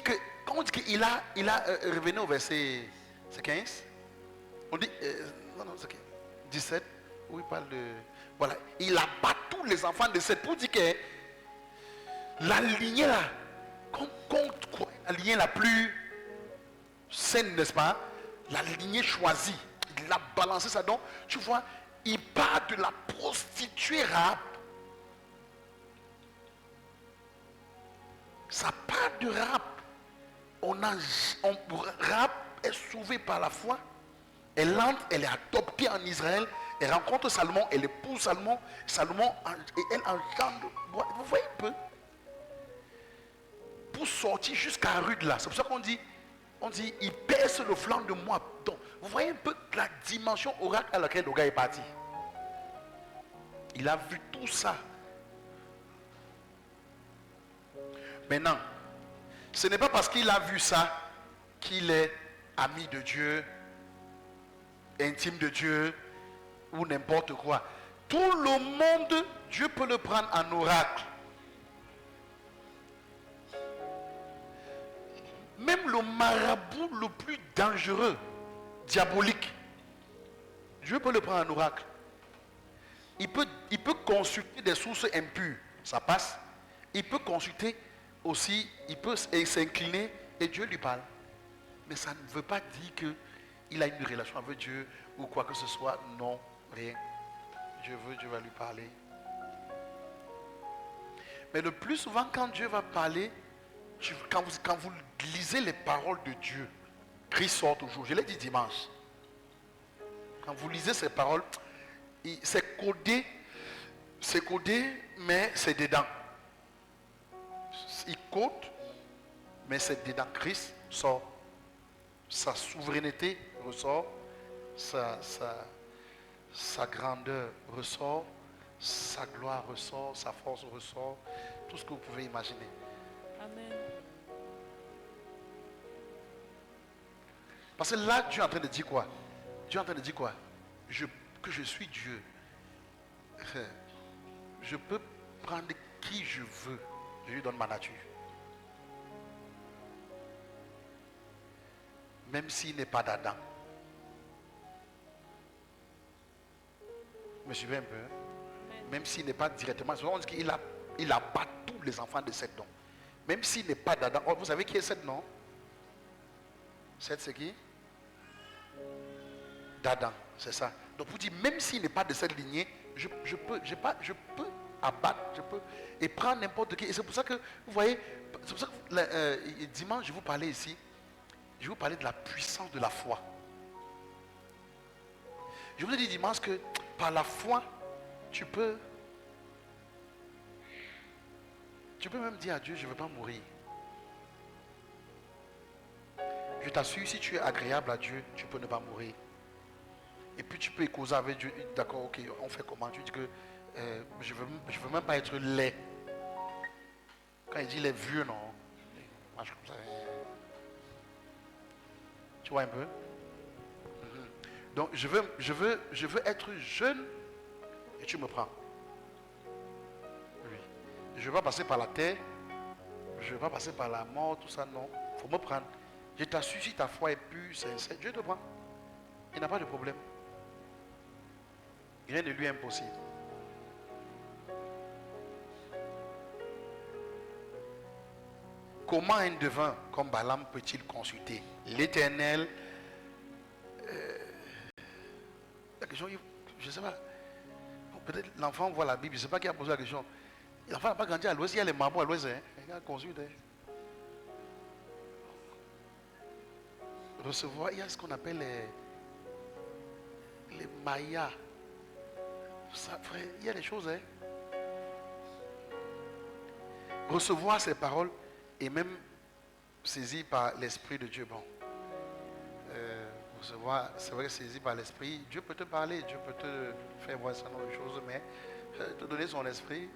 Speaker 3: que, quand on dit qu'il a revenu au verset 15, on dit, non, c'est 17, où il parle de, voilà, il abat tous les enfants de Seth pour dire que la lignée là, la lignée la plus saine, n'est-ce pas? La lignée choisie, il a balancé ça. Donc, tu vois, il part de la prostituée Rahab. Ça part de Rahab. Rahab est sauvée par la foi. Elle entre, elle est adoptée en Israël. Elle rencontre Salomon, elle épouse Salomon. Et elle engendre. Vous voyez un peu? Pour sortir jusqu'à Ruth là. C'est pour ça qu'on dit, il perce le flanc de Moab. Donc, vous voyez un peu la dimension oracle à laquelle le gars est parti. Il a vu tout ça. Maintenant, ce n'est pas parce qu'il a vu ça qu'il est ami de Dieu, intime de Dieu ou n'importe quoi. Tout le monde, Dieu peut le prendre en oracle. Même le marabout le plus dangereux, diabolique, Dieu peut le prendre en oracle. Il peut consulter des sources impures, ça passe. Il peut consulter aussi, il peut s'incliner et Dieu lui parle. Mais ça ne veut pas dire qu'il a une relation avec Dieu ou quoi que ce soit. Non, rien. Dieu va lui parler. Mais le plus souvent, quand Dieu va parler, quand vous lisez les paroles de Dieu, Christ sort toujours. Je l'ai dit dimanche. Quand vous lisez ces paroles, c'est codé, mais c'est dedans. Il code, mais c'est dedans. Christ sort. Sa souveraineté ressort. Sa grandeur ressort. Sa gloire ressort. Sa force ressort. Tout ce que vous pouvez imaginer.
Speaker 1: Amen.
Speaker 3: Parce que là, Dieu est en train de dire quoi? Dieu est en train de dire quoi? Que je suis Dieu. Je peux prendre qui je veux. Je lui donne ma nature. Même s'il n'est pas d'Adam. Me suivez un peu, hein?
Speaker 1: Amen.
Speaker 3: Même s'il n'est pas directement, on dit qu'il abat tous les enfants de Seth, non? Même s'il n'est pas d'Adam. Oh, vous savez qui est Seth, non? Seth, c'est qui? D'Adam, c'est ça. Donc vous dites, même s'il n'est pas de cette lignée, je peux abattre, je peux, et prendre n'importe qui. Et c'est pour ça que, vous voyez, c'est pour ça que dimanche, je vous parlais ici, je vous parlais de la puissance de la foi. Je vous ai dit dimanche que par la foi, tu peux même dire à Dieu, je ne veux pas mourir. Je t'assure, si tu es agréable à Dieu, tu peux ne pas mourir. Et puis tu peux causer avec Dieu, d'accord, ok, on fait comment? Tu dis que je veux même pas être laid. Quand il dit les vieux, non. Marche comme ça. Tu vois un peu? Donc je veux être jeune et tu me prends. Oui. Je ne veux pas passer par la terre, je ne veux pas passer par la mort, tout ça, non. Il faut me prendre. Je t'assure, si ta foi est pure, sincère, Dieu te prend. Il n'a pas de problème. Rien ne lui est impossible. Comment un devin comme Balaam peut-il consulter l'Éternel? La question, je ne sais pas. Bon, peut-être l'enfant voit la Bible, je ne sais pas qui a posé la question. L'enfant n'a pas grandi à l'ouest, il y a les marbres à l'ouest. Hein. Il a consulte. Hein. Recevoir, il y a ce qu'on appelle les mayas. Ça, frère, il y a des choses. Hein. Recevoir ces paroles et même saisi par l'Esprit de Dieu. Bon. Recevoir, c'est vrai que saisi par l'Esprit, Dieu peut te parler, Dieu peut te faire voir ça dans les choses, mais te donner son esprit.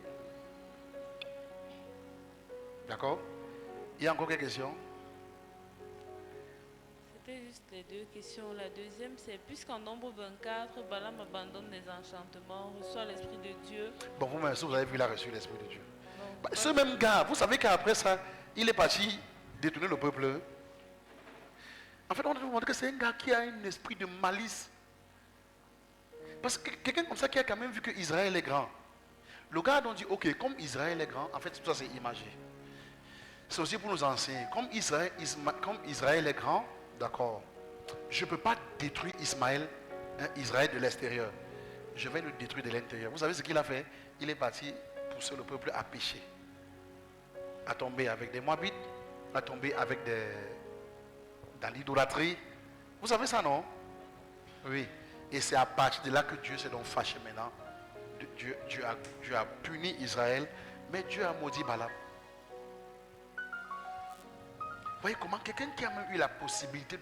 Speaker 3: D'accord? Il y a encore quelques questions?
Speaker 1: C'était juste les deux questions. La deuxième, c'est puisqu'en Nombre 24, Balaam abandonne les enchantements, reçoit l'Esprit de Dieu.
Speaker 3: Bon, vous-même, si vous avez vu, il a reçu l'Esprit de Dieu.
Speaker 1: Non,
Speaker 3: Bah, ce même gars, vous savez qu'après ça, il est parti détourner le peuple. En fait, on doit vous montrer que c'est un gars qui a un esprit de malice. Parce que quelqu'un comme ça qui a quand même vu que Israël est grand. Le gars a dit, ok, comme Israël est grand, en fait, tout ça c'est imagé. C'est aussi pour nous enseigner. Comme Israël est grand, d'accord, je ne peux pas détruire Israël de l'extérieur. Je vais le détruire de l'intérieur. Vous savez ce qu'il a fait? Il est parti pousser le peuple à pécher. À tomber avec des Moabites, à tomber avec dans l'idolâtrie. Vous savez ça, non? Oui. Et c'est à partir de là que Dieu s'est donc fâché maintenant. Dieu a puni Israël, mais Dieu a maudit Balaam. Vous voyez comment quelqu'un qui a même eu la possibilité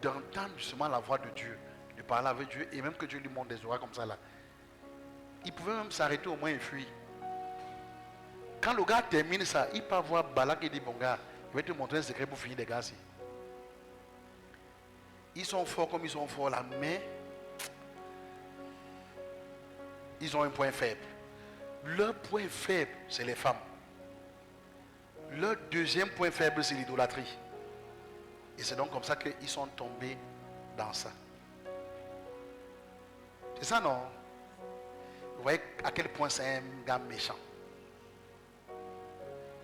Speaker 3: d'entendre justement la voix de Dieu, de parler avec Dieu, et même que Dieu lui montre des oreilles comme ça là, il pouvait même s'arrêter au moins et fuir. Quand le gars termine ça, il peut voir Balak et dit, bon gars, je vais te montrer un secret pour finir les gars ici. Ils sont forts comme ils sont forts là, mais ils ont un point faible. Leur point faible, c'est les femmes. Leur deuxième point faible, c'est l'idolâtrie. Et c'est donc comme ça qu'ils sont tombés dans ça. C'est ça, non? Vous voyez à quel point c'est un gars méchant.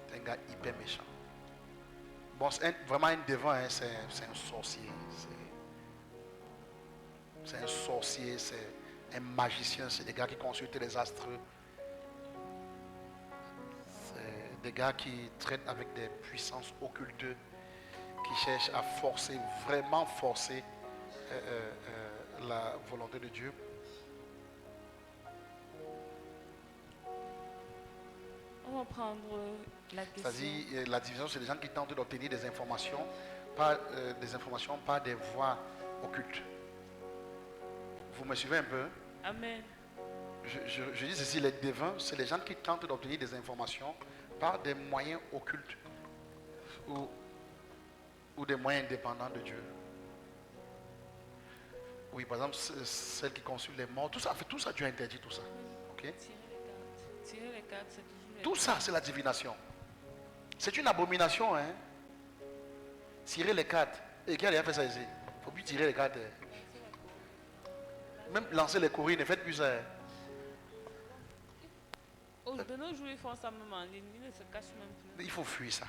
Speaker 3: C'est un gars hyper méchant. Bon, c'est vraiment un devant, hein, c'est un sorcier. C'est un sorcier, c'est un magicien, c'est des gars qui consultent les astres. C'est des gars qui traitent avec des puissances occultes, qui cherchent à forcer, vraiment forcer la volonté de Dieu.
Speaker 1: On va prendre la question.
Speaker 3: C'est-à-dire, la division, c'est des gens qui tentent d'obtenir des informations par des voies occultes. Vous me suivez un peu?
Speaker 1: Amen.
Speaker 3: Je dis ceci, les devins, c'est les gens qui tentent d'obtenir des informations par des moyens occultes ou des moyens indépendants de Dieu. Oui, par exemple, celles qui consultent les morts, tout ça, Dieu a interdit tout ça. Okay?
Speaker 1: Tirer les cartes, c'est toujours les
Speaker 3: Tout ça, c'est la divination. C'est une abomination, hein. Tirer les cartes. Et qui a déjà fait ça ici? Il ne faut plus tirer les cartes. Même lancer les courriers, ne faites plus ça.
Speaker 1: De nos jours, ils font ça même en ligne. Ils ne se cachent même plus.
Speaker 3: Il faut fuir ça.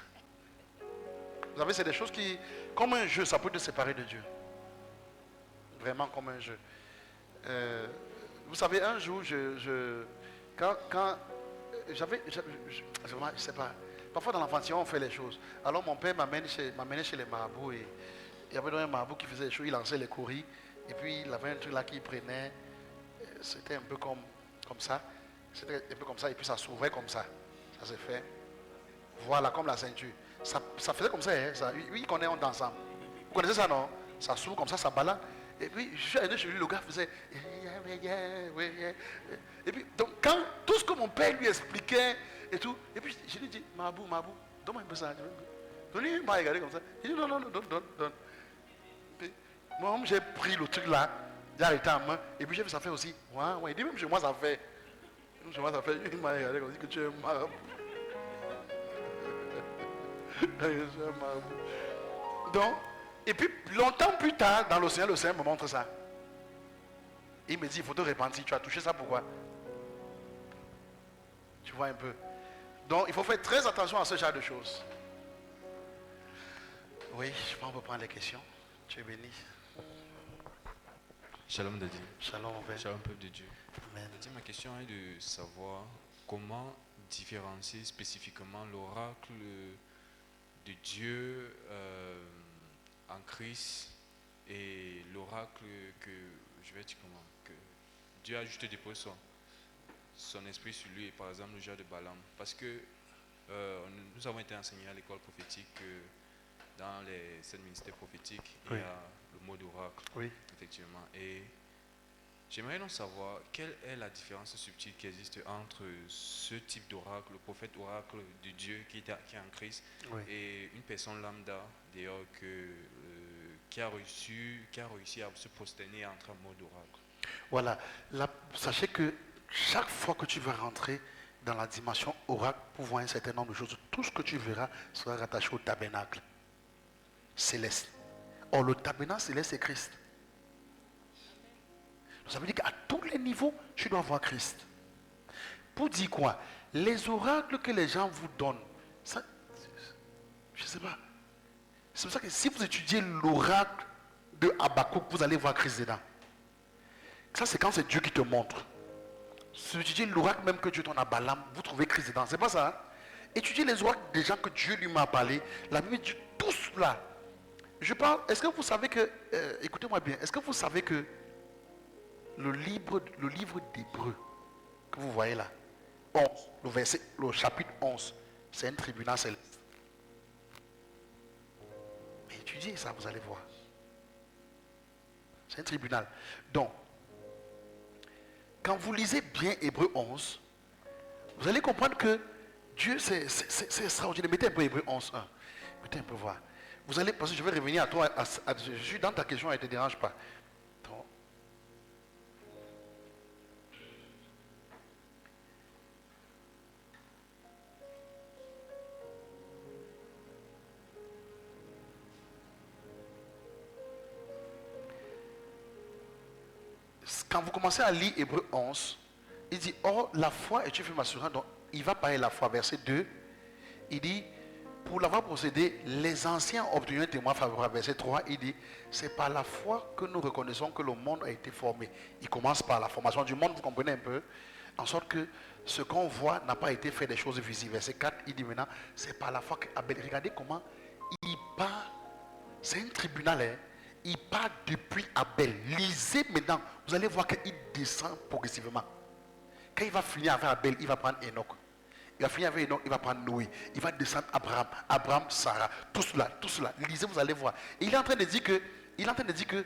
Speaker 3: Vous savez, c'est des choses qui, comme un jeu, ça peut te séparer de Dieu. Vraiment comme un jeu. Vous savez, un jour, quand j'avais, je sais pas, parfois dans l'enfance, on fait les choses. Alors mon père m'amenait chez les marabouts et il y avait un marabout qui faisait des choses, il lançait les courriers et puis il avait un truc là qu'il prenait, c'était un peu comme ça, c'était un peu comme ça et puis ça s'ouvrait comme ça s'est fait, voilà, comme la ceinture, ça faisait comme ça, hein, ça. Oui, on est ensemble, vous connaissez ça non? Ça s'ouvre comme ça balade. Et puis, je suis allé chez lui, le gars faisait. Et puis, donc, quand tout ce que mon père lui expliquait et tout, et puis je lui dis, Mabou, donne-moi un peu ça. Il m'a regardé comme ça. Il dit, non, donne. Moi, j'ai pris le truc là, j'ai arrêté en main, et puis j'ai vu ça fait aussi. Ouais. Il dit, même chez moi, ça fait. Il m'a regardé comme ça, que tu es un marabout. Donc, et puis, longtemps plus tard, dans l'océan, le Seigneur me montre ça. Il me dit, il faut te repentir. Tu as touché ça, pourquoi? Tu vois un peu. Donc, il faut faire très attention à ce genre de choses. Oui, je pense qu'on peut prendre les questions. Tu es béni.
Speaker 4: Shalom Daddy.
Speaker 3: Shalom, mon père.
Speaker 4: Shalom peuple de Dieu.
Speaker 3: Amen.
Speaker 4: Daddy, ma question est de savoir comment différencier spécifiquement l'oracle de Dieu en Christ et l'oracle que, je vais dire comment, que Dieu a juste déposé son esprit sur lui, et par exemple le genre de Balaam. Parce que nous avons été enseignés à l'école prophétique que dans les 7 ministères prophétiques, il y a le mot d'oracle, effectivement. Et j'aimerais donc savoir quelle est la différence subtile qui existe entre ce type d'oracle, le prophète oracle de Dieu qui est en Christ, et une personne lambda, d'ailleurs, qui a réussi à se prosterner entre un mot d'oracle.
Speaker 3: Voilà. Sachez que chaque fois que tu vas rentrer dans la dimension oracle pour voir un certain nombre de choses, tout ce que tu verras sera rattaché au tabernacle céleste. Or, le tabernacle céleste, c'est Christ. Ça veut dire qu'à tous les niveaux, tu dois voir Christ. Pour dire quoi? Les oracles que les gens vous donnent, ça, je ne sais pas. C'est pour ça que si vous étudiez l'oracle de Habakkuk, vous allez voir Christ dedans. Ça, c'est quand c'est Dieu qui te montre. Si vous étudiez l'oracle même que Dieu donne à Balaam, vous trouvez Christ dedans. C'est pas ça. Hein? Étudiez les oracles des gens que Dieu lui m'a parlé. La Bible dit tout cela. Je parle, est-ce que vous savez que, écoutez-moi bien, est-ce que vous savez que le livre d'Hébreu que vous voyez là, 11, le chapitre 11, c'est un tribunal céleste. Mais étudiez ça, vous allez voir. C'est un tribunal. Donc, quand vous lisez bien Hébreu 11, vous allez comprendre que Dieu, c'est extraordinaire. Mettez un peu Hébreu 11, 1. Mettez un peu voir. Vous allez, parce que je vais revenir à toi, je suis dans ta question, elle ne te dérange pas. Donc, quand vous commencez à lire Hébreu 11, il dit, oh, la foi, et tu fais m'assurer, donc il va parler de la foi, verset 2, il dit, pour l'avoir procédé, les anciens ont obtenu un témoin favorable, verset 3, il dit, c'est par la foi que nous reconnaissons que le monde a été formé. Il commence par la formation du monde, vous comprenez un peu, en sorte que ce qu'on voit n'a pas été fait des choses visibles. Verset 4, il dit maintenant, c'est par la foi qu'Abel, regardez comment il part, c'est un tribunal, hein? Il part depuis Abel. Lisez maintenant, vous allez voir qu'il descend progressivement. Quand il va finir avec Abel, il va prendre Enoch. Il va finir avec Enoch, il va prendre Noé. Il va descendre Abraham, Sarah. Tout cela. Lisez, vous allez voir. Et il est en train de dire que,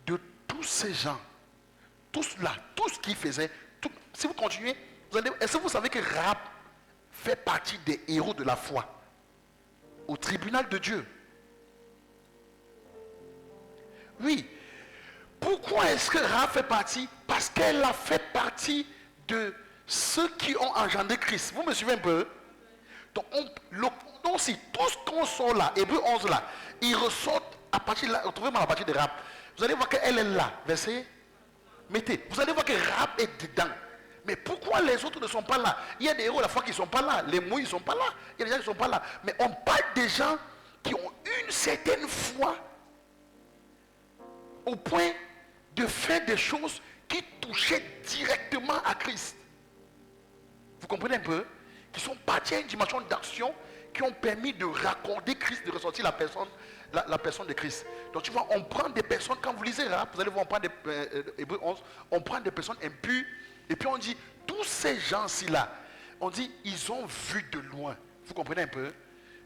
Speaker 3: de tous ces gens, tout cela, tout ce qu'il faisait, si vous continuez, est-ce que vous savez que Rahab fait partie des héros de la foi au tribunal de Dieu? Oui. Pourquoi est-ce que Rahab fait partie? Parce qu'elle a fait partie de ceux qui ont engendré Christ. Vous me suivez un peu? Donc, si tout ce qu'on sort là, Hébreu 11 là, il ressort à partir de là, retrouvez-moi à partir de Rahab. Vous allez voir qu'elle est là. Verset Mettez. Vous allez voir que Rahab est dedans. Mais pourquoi les autres ne sont pas là? Il y a des héros à la fois qui ne sont pas là. Les Moïse ne sont pas là. Il y a des gens qui ne sont pas là. Mais on parle des gens qui ont une certaine foi au point de faire des choses qui touchaient directement à Christ. Vous comprenez un peu? Qui sont partis à une dimension d'action qui ont permis de raccorder Christ, de ressortir la personne de Christ. Donc tu vois, on prend des personnes, quand vous lisez là, vous allez voir, on prend des Hébreux 11, on prend des personnes impures, et puis on dit, tous ces gens-ci là, on dit, ils ont vu de loin. Vous comprenez un peu?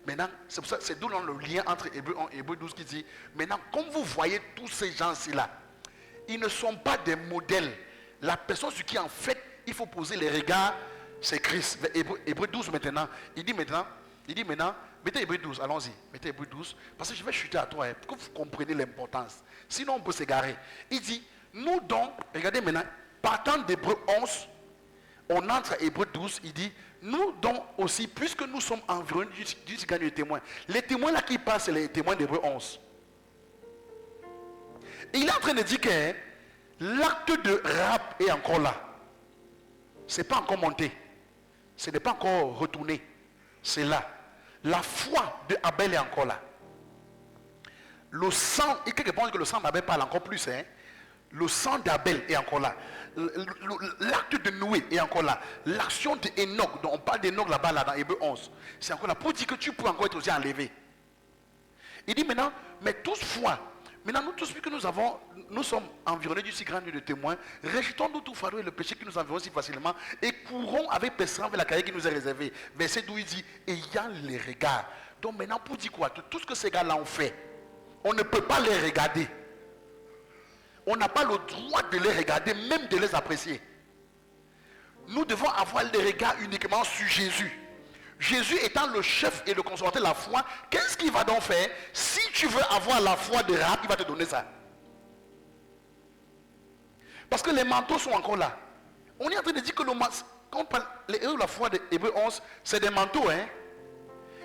Speaker 3: Maintenant, c'est pour ça, c'est d'où le lien entre Hébreux 11 et Hébreux 12 qui dit, maintenant, comme vous voyez tous ces gens-ci là, ils ne sont pas des modèles. La personne sur qui en fait, il faut poser les regards, c'est Christ. Hébreux 12 maintenant, il dit maintenant, mettez Hébreux 12, allons-y, mettez Hébreux 12, parce que je vais chuter à toi, pour que vous compreniez l'importance. Sinon, on peut s'égarer. Il dit, nous donc, regardez maintenant, partant d'Hébreux 11, on entre à Hébreux 12, il dit, nous donc aussi, puisque nous sommes environnés du cigare de témoins. Les témoins là qui passent, c'est les témoins d'Hébreux 11. Et il est en train de dire que l'acte de Rahab est encore là. Ce n'est pas encore monté. Ce n'est pas encore retourné. C'est là. La foi de Abel est encore là. Le sang, et quelqu'un pense que le sang d'Abel parle encore plus. Le sang d'Abel est encore là. L'acte de Noé est encore là. L'action d'Enoch, dont on parle d'Enoch là-bas, là, dans Hébreux 11, c'est encore là. Pour dire que tu peux encore être aussi enlevé. Il dit maintenant, mais toutefois, maintenant nous tous, puisque nous sommes environnés du si grand nombre de témoins, rejetons-nous tout fardeau et le péché qui nous environne si facilement, et courons avec persévérance vers la carrière qui nous est réservée. Verset d'où il dit, ayant les regards. Donc maintenant, pour dire quoi? Tout ce que ces gars-là ont fait, on ne peut pas les regarder. On n'a pas le droit de les regarder, même de les apprécier. Nous devons avoir les regards uniquement sur Jésus. Jésus étant le chef et le consommateur de la foi, qu'est-ce qu'il va donc faire? Si tu veux avoir la foi de Rahab, il va te donner ça. Parce que les manteaux sont encore là. On est en train de dire que quand on parle les héros de la foi de Hébreux 11, c'est des manteaux.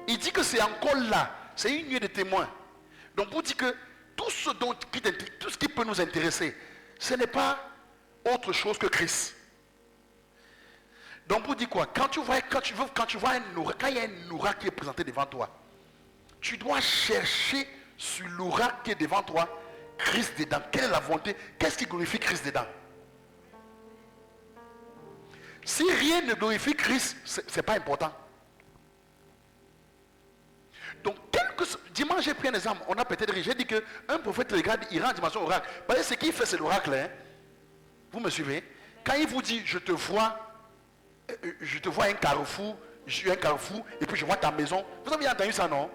Speaker 3: Il dit que c'est encore là. C'est une nuée de témoins. Donc pour dire que tout ce qui peut nous intéresser, ce n'est pas autre chose que Christ. Donc pour dire quoi? Quand il y a un aura qui est présenté devant toi, tu dois chercher sur l'aura qui est devant toi, Christ dedans. Quelle est la volonté? Qu'est-ce qui glorifie Christ dedans? Si rien ne glorifie Christ, ce n'est pas important. Donc, dimanche, j'ai pris un exemple. On a peut-être j'ai dit qu'un prophète regarde, il rend en dimension oracle. Parce que ce qu'il fait, c'est l'oracle. Vous me suivez? Quand il vous dit, je te vois un carrefour, je suis un carrefour, et puis je vois ta maison. Vous avez entendu ça, non?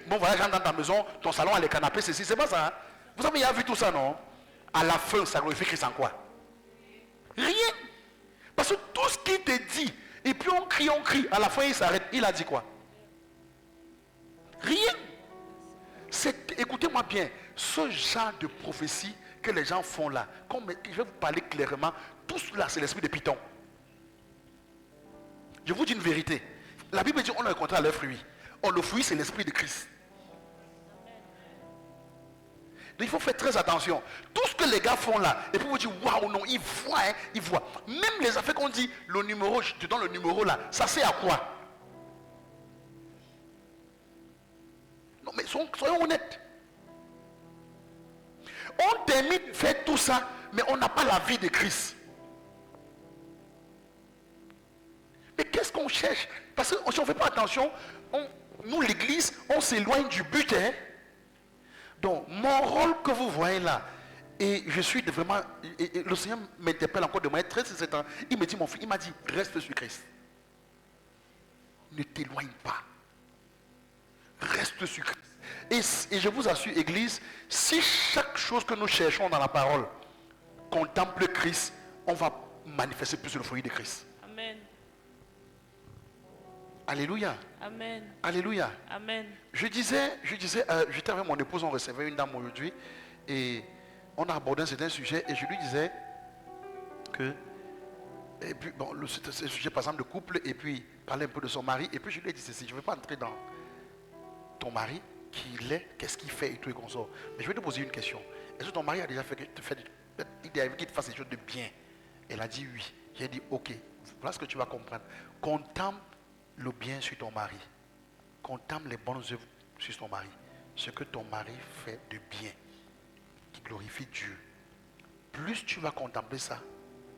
Speaker 3: Bon, voilà, j'entre dans ta maison, ton salon a les canapés, ceci, c'est pas ça. Vous avez vu tout ça, non? À la fin, ça glorifie Christ en quoi? Rien. Parce que tout ce qu'il te dit, et puis on crie, à la fin il s'arrête. Il a dit quoi? Rien. Écoutez-moi bien, ce genre de prophétie que les gens font là, je vais vous parler clairement, tout cela c'est l'esprit de Python. Je vous dis une vérité. La Bible dit on le rencontre à leur fruit. Or le fruit c'est l'esprit de Christ. Donc il faut faire très attention. Tout ce que les gars font là, et puis vous dites waouh non, ils voient. Même les affaires qu'on dit, le numéro, je te donne le numéro là, ça sert à quoi? Non mais soyons honnêtes. On termine de faire tout ça, mais on n'a pas la vie de Christ. Mais qu'est-ce qu'on cherche? Parce que si on ne fait pas attention, nous l'église, on s'éloigne du but. Donc mon rôle que vous voyez là, et je suis vraiment, et le Seigneur m'interpelle encore de manière très sincère. Il me dit, mon fils, il m'a dit, reste sur Christ. Ne t'éloigne pas. Reste sur Christ. Et je vous assure, Église, si chaque chose que nous cherchons dans la parole contemple Christ, on va manifester plus le fruit de Christ.
Speaker 1: Amen.
Speaker 3: Alléluia.
Speaker 1: Amen.
Speaker 3: Alléluia.
Speaker 1: Amen.
Speaker 3: J'étais avec mon épouse, on recevait une dame aujourd'hui, et on a abordé un certain sujet, et je lui disais que, et puis bon, c'est un sujet par exemple de couple, et puis parler un peu de son mari, et puis je lui ai dit ceci, je ne vais pas entrer dans ton mari, qui il est, qu'est-ce qu'il fait et tout et qu'on sort. Mais je vais te poser une question. Est-ce que ton mari a déjà fait Il a qu'il te fasse des choses de bien. Elle a dit oui. J'ai dit ok, voilà ce que tu vas comprendre. Contemple le bien sur ton mari. Contemple les bonnes œuvres sur ton mari. Ce que ton mari fait de bien, qui glorifie Dieu. Plus tu vas contempler ça,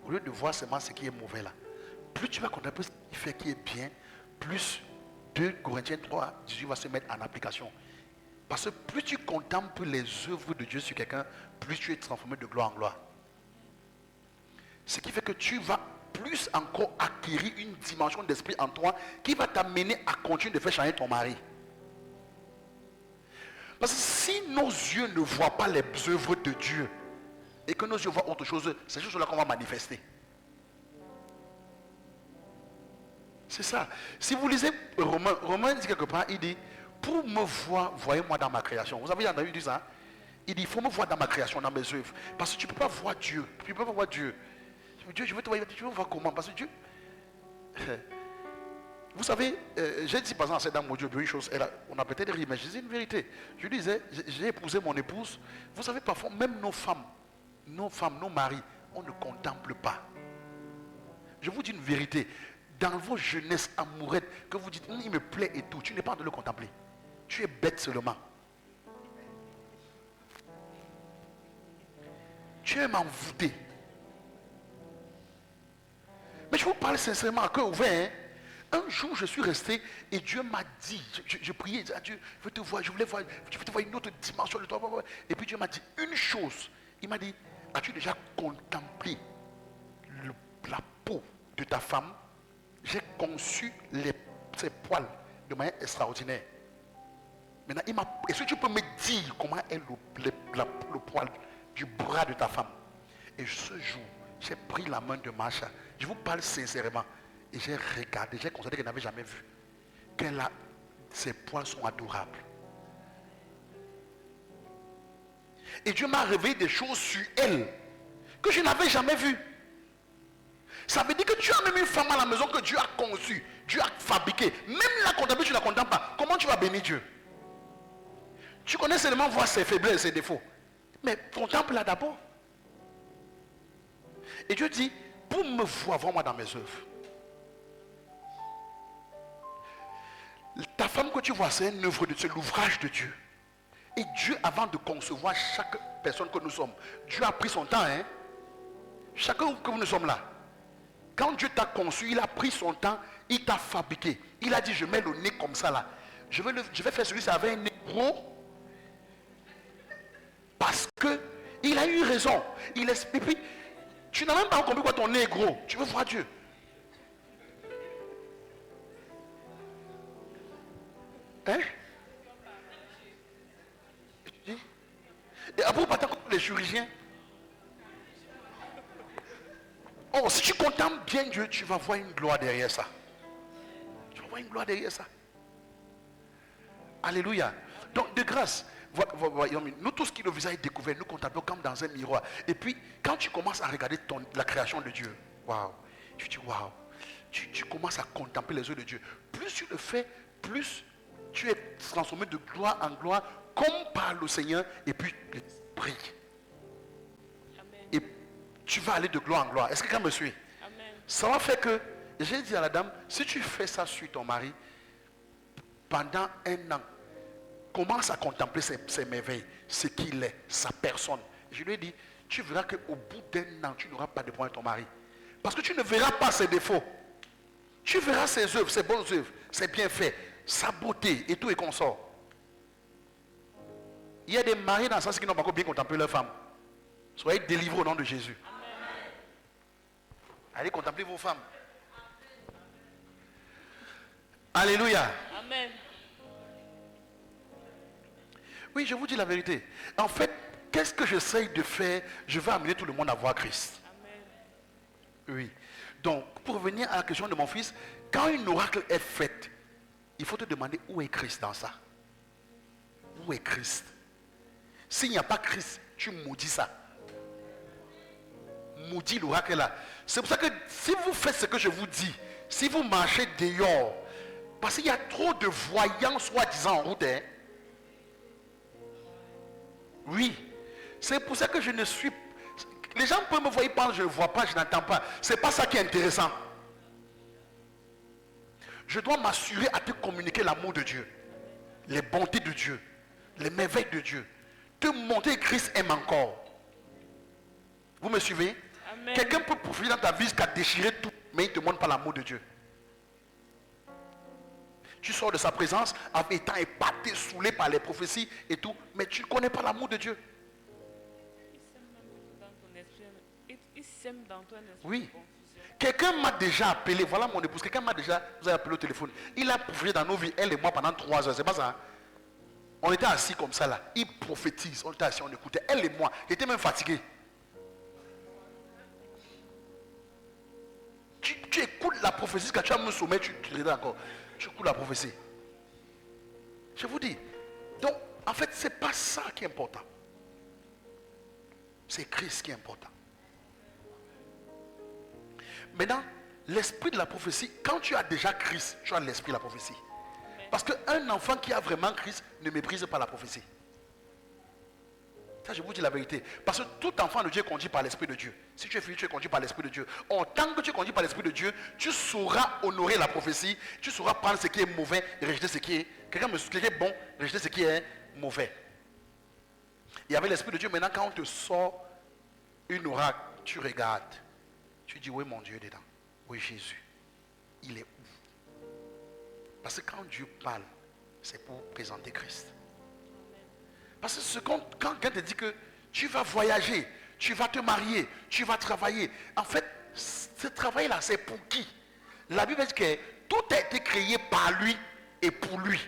Speaker 3: au lieu de voir seulement ce qui est mauvais là, plus tu vas contempler ce qui fait qui est bien, plus 2 Corinthiens 3, 18 va se mettre en application. Parce que plus tu contemples les œuvres de Dieu sur quelqu'un, plus tu es transformé de gloire en gloire. Ce qui fait que tu vas plus encore acquérir une dimension d'esprit en toi qui va t'amener à continuer de faire changer ton mari. Parce que si nos yeux ne voient pas les œuvres de Dieu et que nos yeux voient autre chose, c'est ces choses-là qu'on va manifester. C'est ça. Si vous lisez Romain dit quelque part, il dit, pour me voir, voyez-moi dans ma création. Vous avez entendu dire ça? Il dit, il faut me voir dans ma création, dans mes œuvres. Parce que tu ne peux pas voir Dieu. Tu ne peux pas voir Dieu. Dieu, je veux te voir, tu veux voir comment? Parce que Dieu... Vous savez, j'ai dit par exemple à cette dame, mon Dieu, une chose, on a peut-être ri, mais je dis une vérité. Je disais, j'ai épousé mon épouse. Vous savez, parfois, même nos femmes, nos maris, on ne contemple pas. Je vous dis une vérité. Dans vos jeunesses amoureuses, que vous dites, il me plaît et tout, tu n'es pas en train de le contempler. Tu es bête seulement. Tu aimes envoûter. Mais je vous parle sincèrement, à cœur ouvert, hein. Un jour, je suis resté et Dieu m'a dit, je priais à Dieu, je veux te voir, je voulais te voir une autre dimension de toi. Et puis Dieu m'a dit une chose. Il m'a dit, as-tu déjà contemplé la peau de ta femme? J'ai conçu ses poils de manière extraordinaire. Maintenant, est-ce que tu peux me dire comment est le poil du bras de ta femme? Et ce jour, j'ai pris la main de Macha. Je vous parle sincèrement. Et j'ai regardé, j'ai constaté qu'elle n'avait jamais vu. Ses poils sont adorables. Et Dieu m'a révélé des choses sur elle que je n'avais jamais vues. Ça veut dire que tu as même une femme à la maison que Dieu a conçue, Dieu a fabriqué. Même la contempler, tu ne la contemples pas. Comment tu vas bénir Dieu? Tu connais seulement voir ses faiblesses et ses défauts. Mais contemple-la d'abord. Et Dieu dit, pour me voir vraiment dans mes œuvres. Ta femme que tu vois, c'est une œuvre de Dieu, l'ouvrage de Dieu. Et Dieu, avant de concevoir chaque personne que nous sommes, Dieu a pris son temps. Hein? Chacun que nous sommes là. Quand Dieu t'a conçu, il a pris son temps, il t'a fabriqué. Il a dit, je mets le nez comme ça là. Je vais faire celui-ci avec un nez gros. Parce que il a eu raison. Et puis, tu n'as même pas compris quoi ton nez est gros. Tu veux voir Dieu. Hein? Et après, vous partez contre les chirurgiens. Oh, si tu contemples bien Dieu, tu vas voir une gloire derrière ça. Tu vas voir une gloire derrière ça. Alléluia. Donc, de grâce, nous tous qui le visage découvert, nous contemplons comme dans un miroir. Et puis, quand tu commences à regarder la création de Dieu, waouh, tu dis waouh, tu commences à contempler les yeux de Dieu. Plus tu le fais, plus tu es transformé de gloire en gloire, comme par le Seigneur, et puis prie. Et tu vas aller de gloire en gloire. Est-ce que quelqu'un me suit?
Speaker 1: Amen.
Speaker 3: Ça va faire que, j'ai dit à la dame, si tu fais ça sur ton mari, pendant un an, commence à contempler ses merveilles, ce qu'il est, sa personne. Je lui ai dit, tu verras qu'au bout d'un an, tu n'auras pas de problème avec ton mari. Parce que tu ne verras pas ses défauts. Tu verras ses œuvres, ses bonnes œuvres, ses bienfaits, sa beauté et tout et consort. Il y a des maris dans le sens qui n'ont pas encore bien contemplé leur femme. Soyez délivrés au nom de Jésus. Amen. Allez contempler vos femmes. Alléluia.
Speaker 1: Amen.
Speaker 3: Oui, je vous dis la vérité. En fait, qu'est-ce que j'essaye de faire? Je veux amener tout le monde à voir Christ.
Speaker 1: Amen.
Speaker 3: Oui. Donc, pour revenir à la question de mon fils, quand une oracle est faite, il faut te demander où est Christ dans ça. Où est Christ? S'il n'y a pas Christ, tu maudis ça. Maudis l'oracle là. C'est pour ça que si vous faites ce que je vous dis, si vous marchez dehors, parce qu'il y a trop de voyants soi-disant en route. Hein? Oui. C'est pour ça que je ne suis... les gens peuvent me voir, ils pensent, je ne vois pas, je n'entends pas. Ce n'est pas ça qui est intéressant. Je dois m'assurer à te communiquer l'amour de Dieu, les bontés de Dieu, les merveilles de Dieu. Te montrer que Christ aime encore. Vous me suivez?
Speaker 1: Amen.
Speaker 3: Quelqu'un peut profiter dans ta vie jusqu'à déchirer tout, mais il ne te montre pas l'amour de Dieu. Tu sors de sa présence en étant épaté, saoulé par les prophéties et tout, mais tu ne connais pas l'amour de Dieu.
Speaker 1: Il sème dans toi un esprit
Speaker 3: Oui.
Speaker 1: de confusion.
Speaker 3: Quelqu'un m'a déjà appelé, voilà mon épouse, quelqu'un m'a déjà, vous avez appelé au téléphone. Il a profité dans nos vies, elle et moi, pendant 3 heures, c'est pas ça, hein? On était assis comme ça là, il prophétise, on était assis, on écoutait, elle et moi, j'étais même fatigué. Tu écoutes la prophétie, quand tu as mon sommet, tu regardes encore. Tu écoutes la prophétie. Je vous dis. Donc, en fait, ce n'est pas ça qui est important. C'est Christ qui est important. Maintenant, l'esprit de la prophétie, quand tu as déjà Christ, tu as l'esprit de la prophétie. Parce qu'un enfant qui a vraiment Christ ne méprise pas la prophétie. Ça, je vous dis la vérité. Parce que tout enfant de Dieu est conduit par l'Esprit de Dieu. Si tu es fini, tu es conduit par l'Esprit de Dieu. En tant que tu es conduit par l'Esprit de Dieu, tu sauras honorer la prophétie. Tu sauras prendre ce qui est mauvais et rejeter ce qui est... Quelqu'un est bon, rejeter ce qui est mauvais. Et avec l'Esprit de Dieu, maintenant, quand on te sort une oracle, tu regardes. Tu dis, oui, mon Dieu est dedans. Oui, Jésus. Il est où? Parce que quand Dieu parle, c'est pour présenter Christ. Parce que quand quelqu'un te dit que tu vas voyager, tu vas te marier, tu vas travailler, en fait, ce travail-là, c'est pour qui? La Bible dit que tout a été créé par lui et pour lui.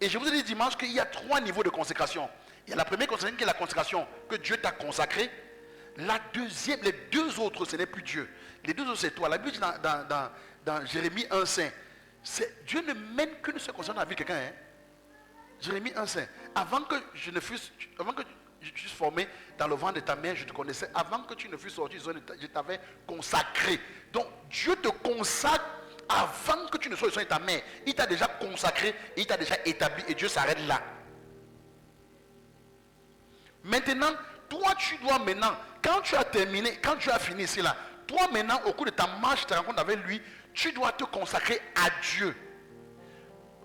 Speaker 3: Et je vous ai dit dimanche qu'il y a 3 niveaux de consécration. Il y a la première consécration qui est la consécration que Dieu t'a consacrée. La deuxième, les 2 autres, ce n'est plus Dieu. Les 2 autres, c'est toi. La Bible dit dans Jérémie 1,5, Dieu ne mène qu'une seule consécration dans la vie de quelqu'un. Hein? Jérémie 1,5. Avant que je fusse formé dans le ventre de ta mère, je te connaissais. Avant que tu ne fusses sorti, je t'avais consacré. Donc Dieu te consacre avant que tu ne sois le sein de ta mère. Il t'a déjà consacré, et il t'a déjà établi et Dieu s'arrête là. Maintenant, toi tu dois maintenant, quand tu as terminé, quand tu as fini ici là, toi maintenant au cours de ta marche, ta rencontre avec lui, tu dois te consacrer à Dieu.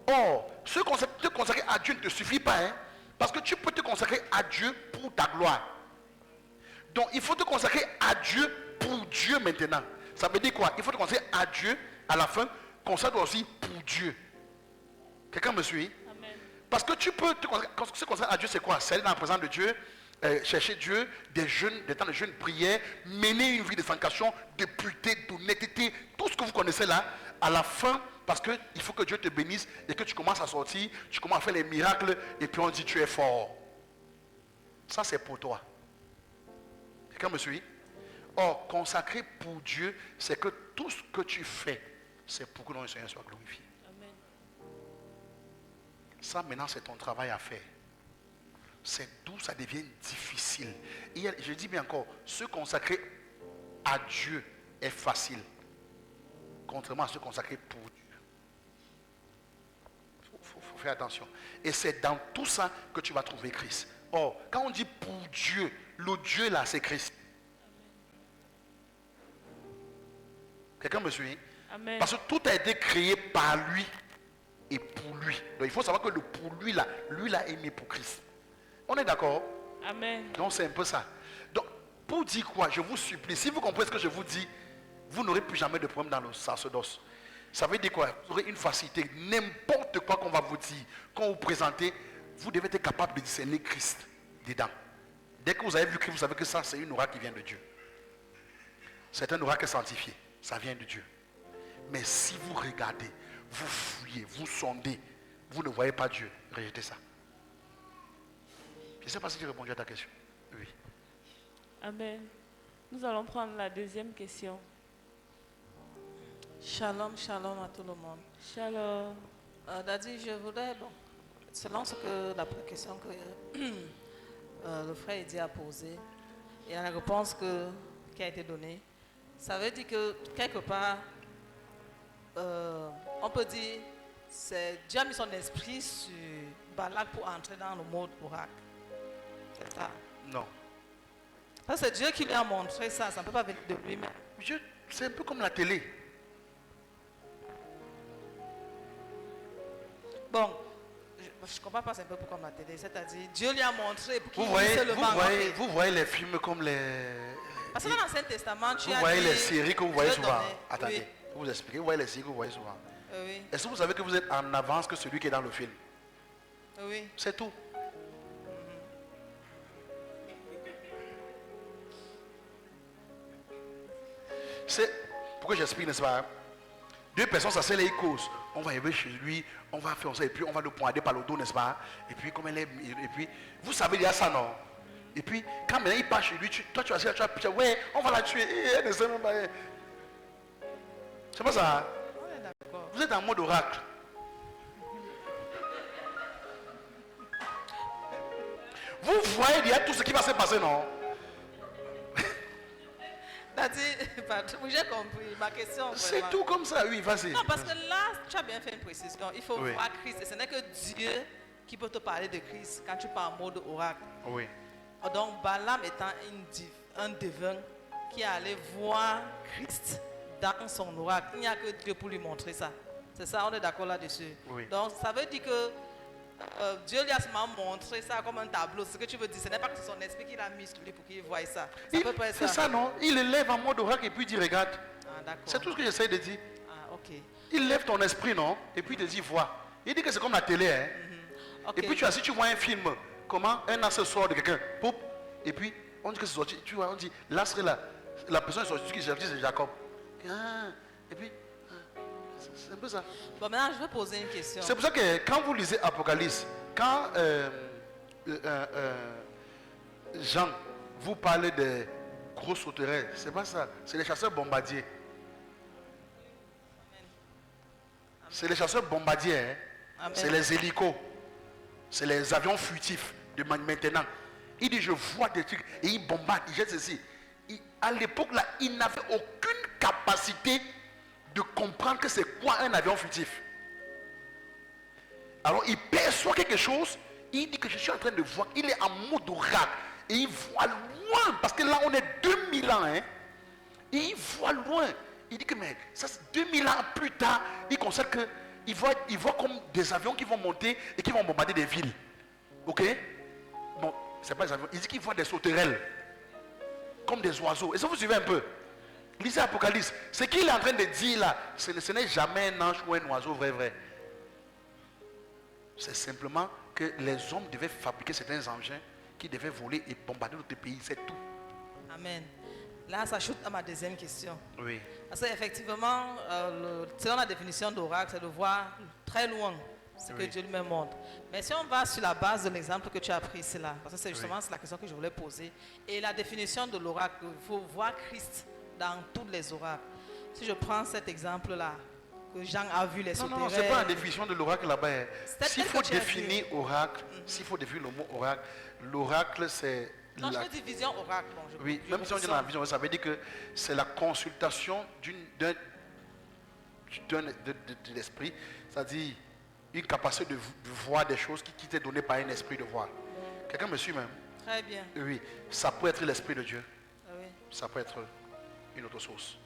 Speaker 3: Or, te consacrer à Dieu ne te suffit pas, hein, parce que tu peux te consacrer à Dieu pour ta gloire. Donc, il faut te consacrer à Dieu pour Dieu maintenant. Ça veut dire quoi? Il faut te consacrer à Dieu à la fin, consacre aussi pour Dieu. Quelqu'un me suit?
Speaker 1: Amen.
Speaker 3: Parce que tu peux te consacrer à Dieu, c'est quoi? C'est aller dans la présence de Dieu, chercher Dieu, des temps de jeûne, prière, mener une vie de sanctification, de pureté, d'honnêteté, tout ce que vous connaissez là, à la fin, parce qu'il faut que Dieu te bénisse et que tu commences à sortir, tu commences à faire les miracles et puis on dit tu es fort. Ça c'est pour toi. Quelqu'un me suit? Or, consacré pour Dieu, c'est que tout ce que tu fais, c'est pour que le Seigneur soit glorifié.
Speaker 1: Amen.
Speaker 3: Ça maintenant c'est ton travail à faire. C'est d'où ça devient difficile. Et je dis bien encore, se consacrer à Dieu est facile. Contrairement à se consacrer pour Dieu. Il faut faire attention. Et c'est dans tout ça que tu vas trouver Christ. Or, quand on dit pour Dieu, le Dieu là, c'est Christ. Quelqu'un me suit?
Speaker 1: Amen.
Speaker 3: Parce que tout a été créé par lui et pour lui. Donc il faut savoir que le pour lui là est mis pour Christ. On est d'accord?
Speaker 1: Amen.
Speaker 3: Donc c'est un peu ça. Donc, pour dire quoi? Je vous supplie, si vous comprenez ce que je vous dis, vous n'aurez plus jamais de problème dans le sacerdoce. Ça veut dire quoi? Vous aurez une facilité. N'importe quoi qu'on va vous dire, qu'on vous présenter, vous devez être capable de discerner Christ dedans. Dès que vous avez vu Christ, vous savez que ça, c'est une aura qui vient de Dieu. C'est un oracle sanctifié. Ça vient de Dieu. Mais si vous regardez, vous fouillez, vous sondez, vous ne voyez pas Dieu, rejetez ça. Je ne sais pas si j'ai répondu à ta question. Oui.
Speaker 1: Amen. Nous allons prendre la deuxième question.
Speaker 2: Shalom, shalom à tout le monde.
Speaker 1: Shalom.
Speaker 2: Daddy, je voudrais, selon la question que le frère Eddie a posée, et la réponse qui a été donnée, ça veut dire que quelque part, on peut dire, Dieu a mis son esprit sur Balak pour entrer dans le mode oracle. C'est ça?
Speaker 3: Non.
Speaker 5: Parce que c'est Dieu qui lui a montré ça, ça ne peut pas venir de lui-même.
Speaker 3: C'est un peu comme la télé.
Speaker 5: Bon, je ne comprends pas, c'est un peu comme la télé. C'est-à-dire, Dieu lui a montré pour qu'il
Speaker 3: Vous
Speaker 5: puisse
Speaker 3: voyez,
Speaker 5: le vendre.
Speaker 3: vous voyez les films comme les...
Speaker 5: Parce que dans l'Ancien Testament, tu
Speaker 3: Vous
Speaker 5: as
Speaker 3: voyez
Speaker 5: dit,
Speaker 3: les séries que vous voyez
Speaker 5: Dieu
Speaker 3: souvent.
Speaker 5: donnait.
Speaker 3: Attendez,
Speaker 5: Oui,
Speaker 3: je vous expliquer. Vous voyez les séries que vous voyez souvent.
Speaker 5: oui,
Speaker 3: Est-ce que vous savez que vous êtes en avance que celui qui est dans le film?
Speaker 5: oui.
Speaker 3: C'est tout. C'est pourquoi j'explique, n'est-ce pas? Deux personnes s'asseyent et ils causent. On va arriver chez lui, on va faire ça et puis on va le pointer par le dos, n'est-ce pas? Et puis comme elle est, et puis vous savez il y a ça, non? Et puis quand maintenant il part chez lui, toi tu vas assis, tu vas ouais, on va la tuer. Elle ne sait même pas. C'est pas ça. Hein?
Speaker 5: On est d'accord.
Speaker 3: Vous êtes en mode oracle. Vous voyez il y a tout ce qui va se passer, non?
Speaker 5: J'ai compris ma question.
Speaker 3: C'est
Speaker 5: vraiment.
Speaker 3: tout comme ça, oui, vas-y.
Speaker 5: Non, parce que là, tu as bien fait une précision. Il faut
Speaker 3: Oui.
Speaker 5: voir Christ. Et ce n'est que Dieu qui peut te parler de Christ quand tu parles en mode oracle.
Speaker 3: Oui.
Speaker 5: Donc, Balaam étant un devin qui allait voir Christ dans son oracle. Il n'y a que Dieu pour lui montrer ça. C'est ça, on est d'accord là-dessus.
Speaker 3: Oui.
Speaker 5: Donc, ça veut dire que Dieu lui a seulement montré ça comme un tableau. Ce que tu veux dire, ce n'est pas que c'est son esprit qui l'a mis sur lui pour qu'il voie ça. Ça peut pas être
Speaker 3: C'est ça, non? Il le lève en mode oracle et puis il dit regarde.
Speaker 5: Ah, d'accord.
Speaker 3: C'est tout ce que j'essaie de dire.
Speaker 5: Ah, ok.
Speaker 3: Il lève ton esprit, non? Et puis il te dit vois. Il dit que c'est comme la télé, hein?
Speaker 5: Ok.
Speaker 3: Et puis tu as, si tu vois un film, comment un as sort de quelqu'un, poup, et puis on dit que c'est sorti, tu vois, on dit l'astre là, la personne est sortie, c'est Jacob. Ah, et puis, c'est un peu ça.
Speaker 5: Bon, maintenant, je vais poser une question.
Speaker 3: C'est pour ça que quand vous lisez Apocalypse, quand Jean vous parle des gros sauterelles, c'est pas ça, c'est les chasseurs bombardiers. C'est les chasseurs bombardiers, hein?
Speaker 5: Amen.
Speaker 3: C'est les hélicos, c'est les avions fugitifs de maintenant. Il dit je vois des trucs et il bombarde, il jette ceci. À l'époque là, il n'avait aucune capacité de comprendre que c'est quoi un avion fugitif. Alors il perçoit quelque chose, il dit que je suis en train de voir, il est en mode oracle et il voit loin, parce que là on est 2000 ans, hein, et il voit loin. Il dit que mais ça, 2000 ans plus tard, il constate que il voit comme des avions qui vont monter et qui vont bombarder des villes. Ok? Bon, c'est pas des avions, il dit qu'il voit des sauterelles comme des oiseaux. Est-ce que vous suivez un peu? Lisez Apocalypse. Ce qu'il est en train de dire là, ce n'est jamais un ange ou un oiseau vrai. C'est simplement que les hommes devaient fabriquer certains engins qui devaient voler et bombarder notre pays. C'est tout.
Speaker 5: Amen. Là, ça chute à ma deuxième question.
Speaker 3: Oui.
Speaker 5: Parce qu'effectivement, selon la définition d'oracle, c'est de voir très loin ce que
Speaker 3: Oui.
Speaker 5: Dieu lui montre. Mais si on va sur la base de l'exemple que tu as pris ici là, parce que c'est justement la question que je voulais poser, et la définition de l'oracle, il faut voir Christ dans tous les oracles. Si je prends cet exemple-là, que Jean a vu les
Speaker 3: Non,
Speaker 5: sauterelles.
Speaker 3: non, c'est pas la définition de l'oracle là-bas. Hein.
Speaker 5: C'est
Speaker 3: S'il
Speaker 5: tel
Speaker 3: faut
Speaker 5: que tu as
Speaker 3: définir oracle, s'il faut définir le mot oracle, l'oracle c'est...
Speaker 5: Non, je veux dire vision oracle. Bon,
Speaker 3: Oui, même si on dit dans la vision, ça veut dire que c'est la consultation de l'esprit, c'est-à-dire une capacité de voir des choses qui t'est donnée par un esprit de voir. Quelqu'un me suit même?
Speaker 5: Très bien.
Speaker 3: Oui, ça peut être l'esprit de Dieu,
Speaker 5: Oui.
Speaker 3: ça peut être une autre source,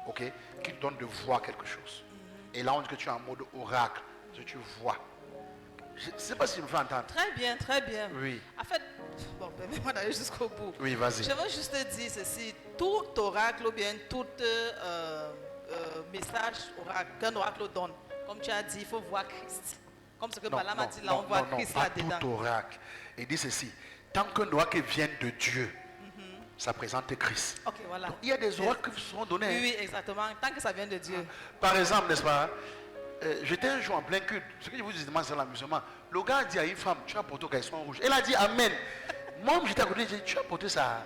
Speaker 3: ok, qui te donne de voir quelque chose. Et là, on dit que tu es en mode oracle, que tu vois. Je ne sais pas si je me fais entendre.
Speaker 5: Très bien, très bien.
Speaker 3: Oui.
Speaker 5: En fait, bon, permets-moi d'aller jusqu'au bout.
Speaker 3: Oui, vas-y.
Speaker 5: Je veux juste te dire ceci, tout oracle ou bien tout message oracle, qu'un oracle donne, comme tu as dit, il faut voir Christ. Comme ce que Balaam a dit là, on voit Christ
Speaker 3: pas
Speaker 5: là-dedans.
Speaker 3: tout oracle. Il dit ceci, tant qu'un oracle vient de Dieu, ça présente Christ.
Speaker 5: Ok, voilà.
Speaker 3: Donc, il y a des oracles qui seront donnés.
Speaker 5: Oui,
Speaker 3: hein.
Speaker 5: oui, exactement. Tant que ça vient de Dieu.
Speaker 3: Par exemple, n'est-ce pas, j'étais un jour en plein culte. Ce que je vous dis, c'est l'amusement. Le gars a dit à une femme, tu as porté au caleçon rouge. Elle a dit Amen. Moi, j'étais à côté, j'ai dit, tu as porté ça.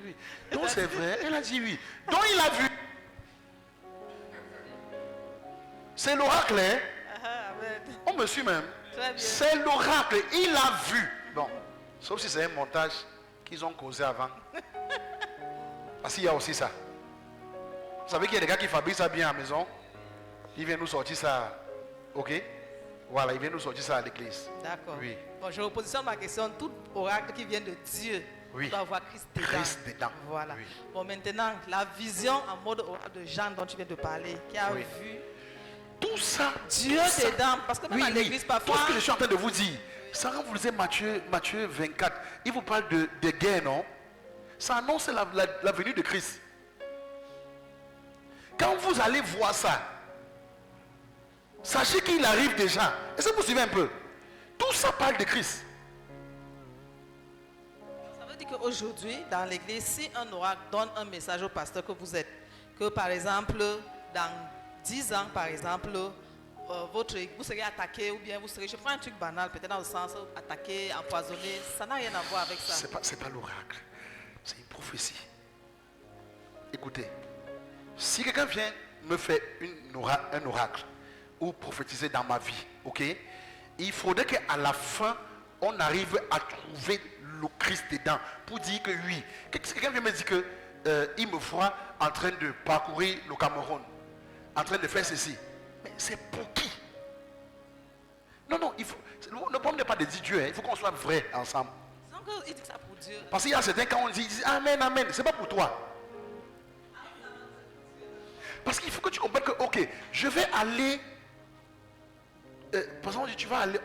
Speaker 3: Oui. Donc c'est vrai. Elle a dit oui. Donc il a vu. C'est l'oracle, hein?
Speaker 5: Amen.
Speaker 3: On me suit même.
Speaker 5: Très bien.
Speaker 3: C'est l'oracle. Il a vu. Bon, sauf si c'est un montage qu'ils ont causé avant. Parce qu'il y a aussi ça. Vous savez qu'il y a des gars qui fabriquent ça bien à la maison. Ils viennent nous sortir ça. Ok? Voilà, ils viennent nous sortir ça à l'église.
Speaker 5: D'accord.
Speaker 3: Oui.
Speaker 5: Bon, je repositionne ma question. Tout oracle qui vient de Dieu,
Speaker 3: Oui.
Speaker 5: On doit avoir Christ dedans.
Speaker 3: Christ dedans.
Speaker 5: Voilà.
Speaker 3: Oui.
Speaker 5: Bon, maintenant, la vision en mode oral de Jean dont tu viens de parler, qui a
Speaker 3: Oui.
Speaker 5: vu
Speaker 3: Tout ça.
Speaker 5: Dieu
Speaker 3: tout ça.
Speaker 5: dedans. Parce que même
Speaker 3: Oui,
Speaker 5: à l'église,
Speaker 3: Tout
Speaker 5: parfois,
Speaker 3: ce que je suis en train de vous dire, ça quand vous lisez Matthieu 24, il vous parle de guerre, non? Ça annonce la venue de Christ. Quand vous allez voir ça, sachez qu'il arrive déjà. Est-ce que vous suivez un peu? Tout ça parle de Christ.
Speaker 5: ça veut dire qu'aujourd'hui, dans l'église, si un oracle donne un message au pasteur que vous êtes, que par exemple, dans 10 ans, par exemple, vous serez attaqué ou bien vous serez, je prends un truc banal, peut-être dans le sens attaqué, empoisonné, ça n'a rien à voir avec ça.
Speaker 3: C'est pas l'oracle, c'est une prophétie. Écoutez, si quelqu'un vient me faire un oracle ou prophétiser dans ma vie, ok, il faudrait qu'à la fin, on arrive à trouver le Christ dedans pour dire que oui. Si quelqu'un vient me dire que il me voit en train de parcourir le Cameroun, en train de faire ceci, mais c'est pour qui? Non, il faut, le problème n'est pas de dire Dieu, hein, il faut qu'on soit vrai ensemble.
Speaker 5: Donc, il dit que ça pour Dieu.
Speaker 3: Parce qu'il y a certains, quand on dit, ils disent Amen, Amen, c'est pas pour toi. Parce qu'il faut que tu comprennes que, ok, je vais aller. Par exemple, tu vas aller.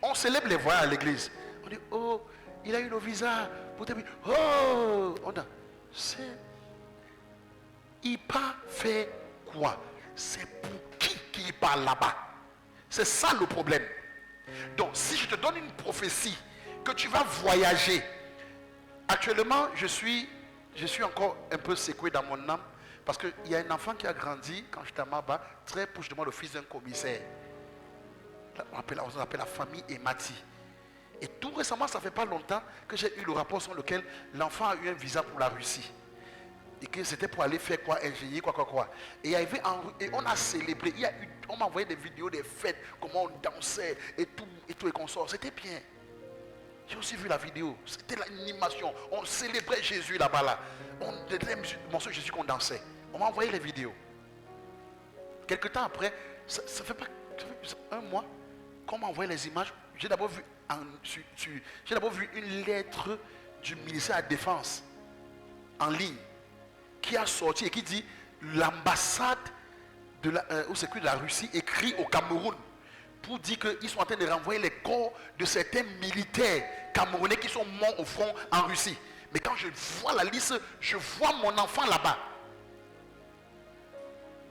Speaker 3: On célèbre les voyages à l'église. On dit, oh, il a eu le visa. Oh, on a. Il part faire quoi? C'est pour qui parle là-bas? C'est ça le problème. Donc, si je te donne une prophétie que tu vas voyager, actuellement, je suis encore un peu secoué dans mon âme parce qu'il y a un enfant qui a grandi quand j'étais à Maba, très proche de moi, le fils d'un commissaire. On appelle la famille Emati. Et tout récemment, ça fait pas longtemps que j'ai eu le rapport sur lequel l'enfant a eu un visa pour la Russie. Et que c'était pour aller faire quoi, ingénieur, quoi. Et on a célébré. On m'a envoyé des vidéos des fêtes, comment on dansait et tout et consorts. C'était bien. J'ai aussi vu la vidéo. C'était l'animation. On célébrait Jésus là-bas. Là. On était les morceaux de Jésus qu'on dansait. On m'a envoyé les vidéos. Quelque temps après, ça fait un mois qu'on m'a envoyé les images. J'ai d'abord vu une lettre du ministère de la Défense en ligne qui a sorti et qui dit l'ambassade de la Russie écrit au Cameroun pour dire qu'ils sont en train de renvoyer les corps de certains militaires camerounais qui sont morts au front en Russie. Mais quand je vois la liste, je vois mon enfant là-bas.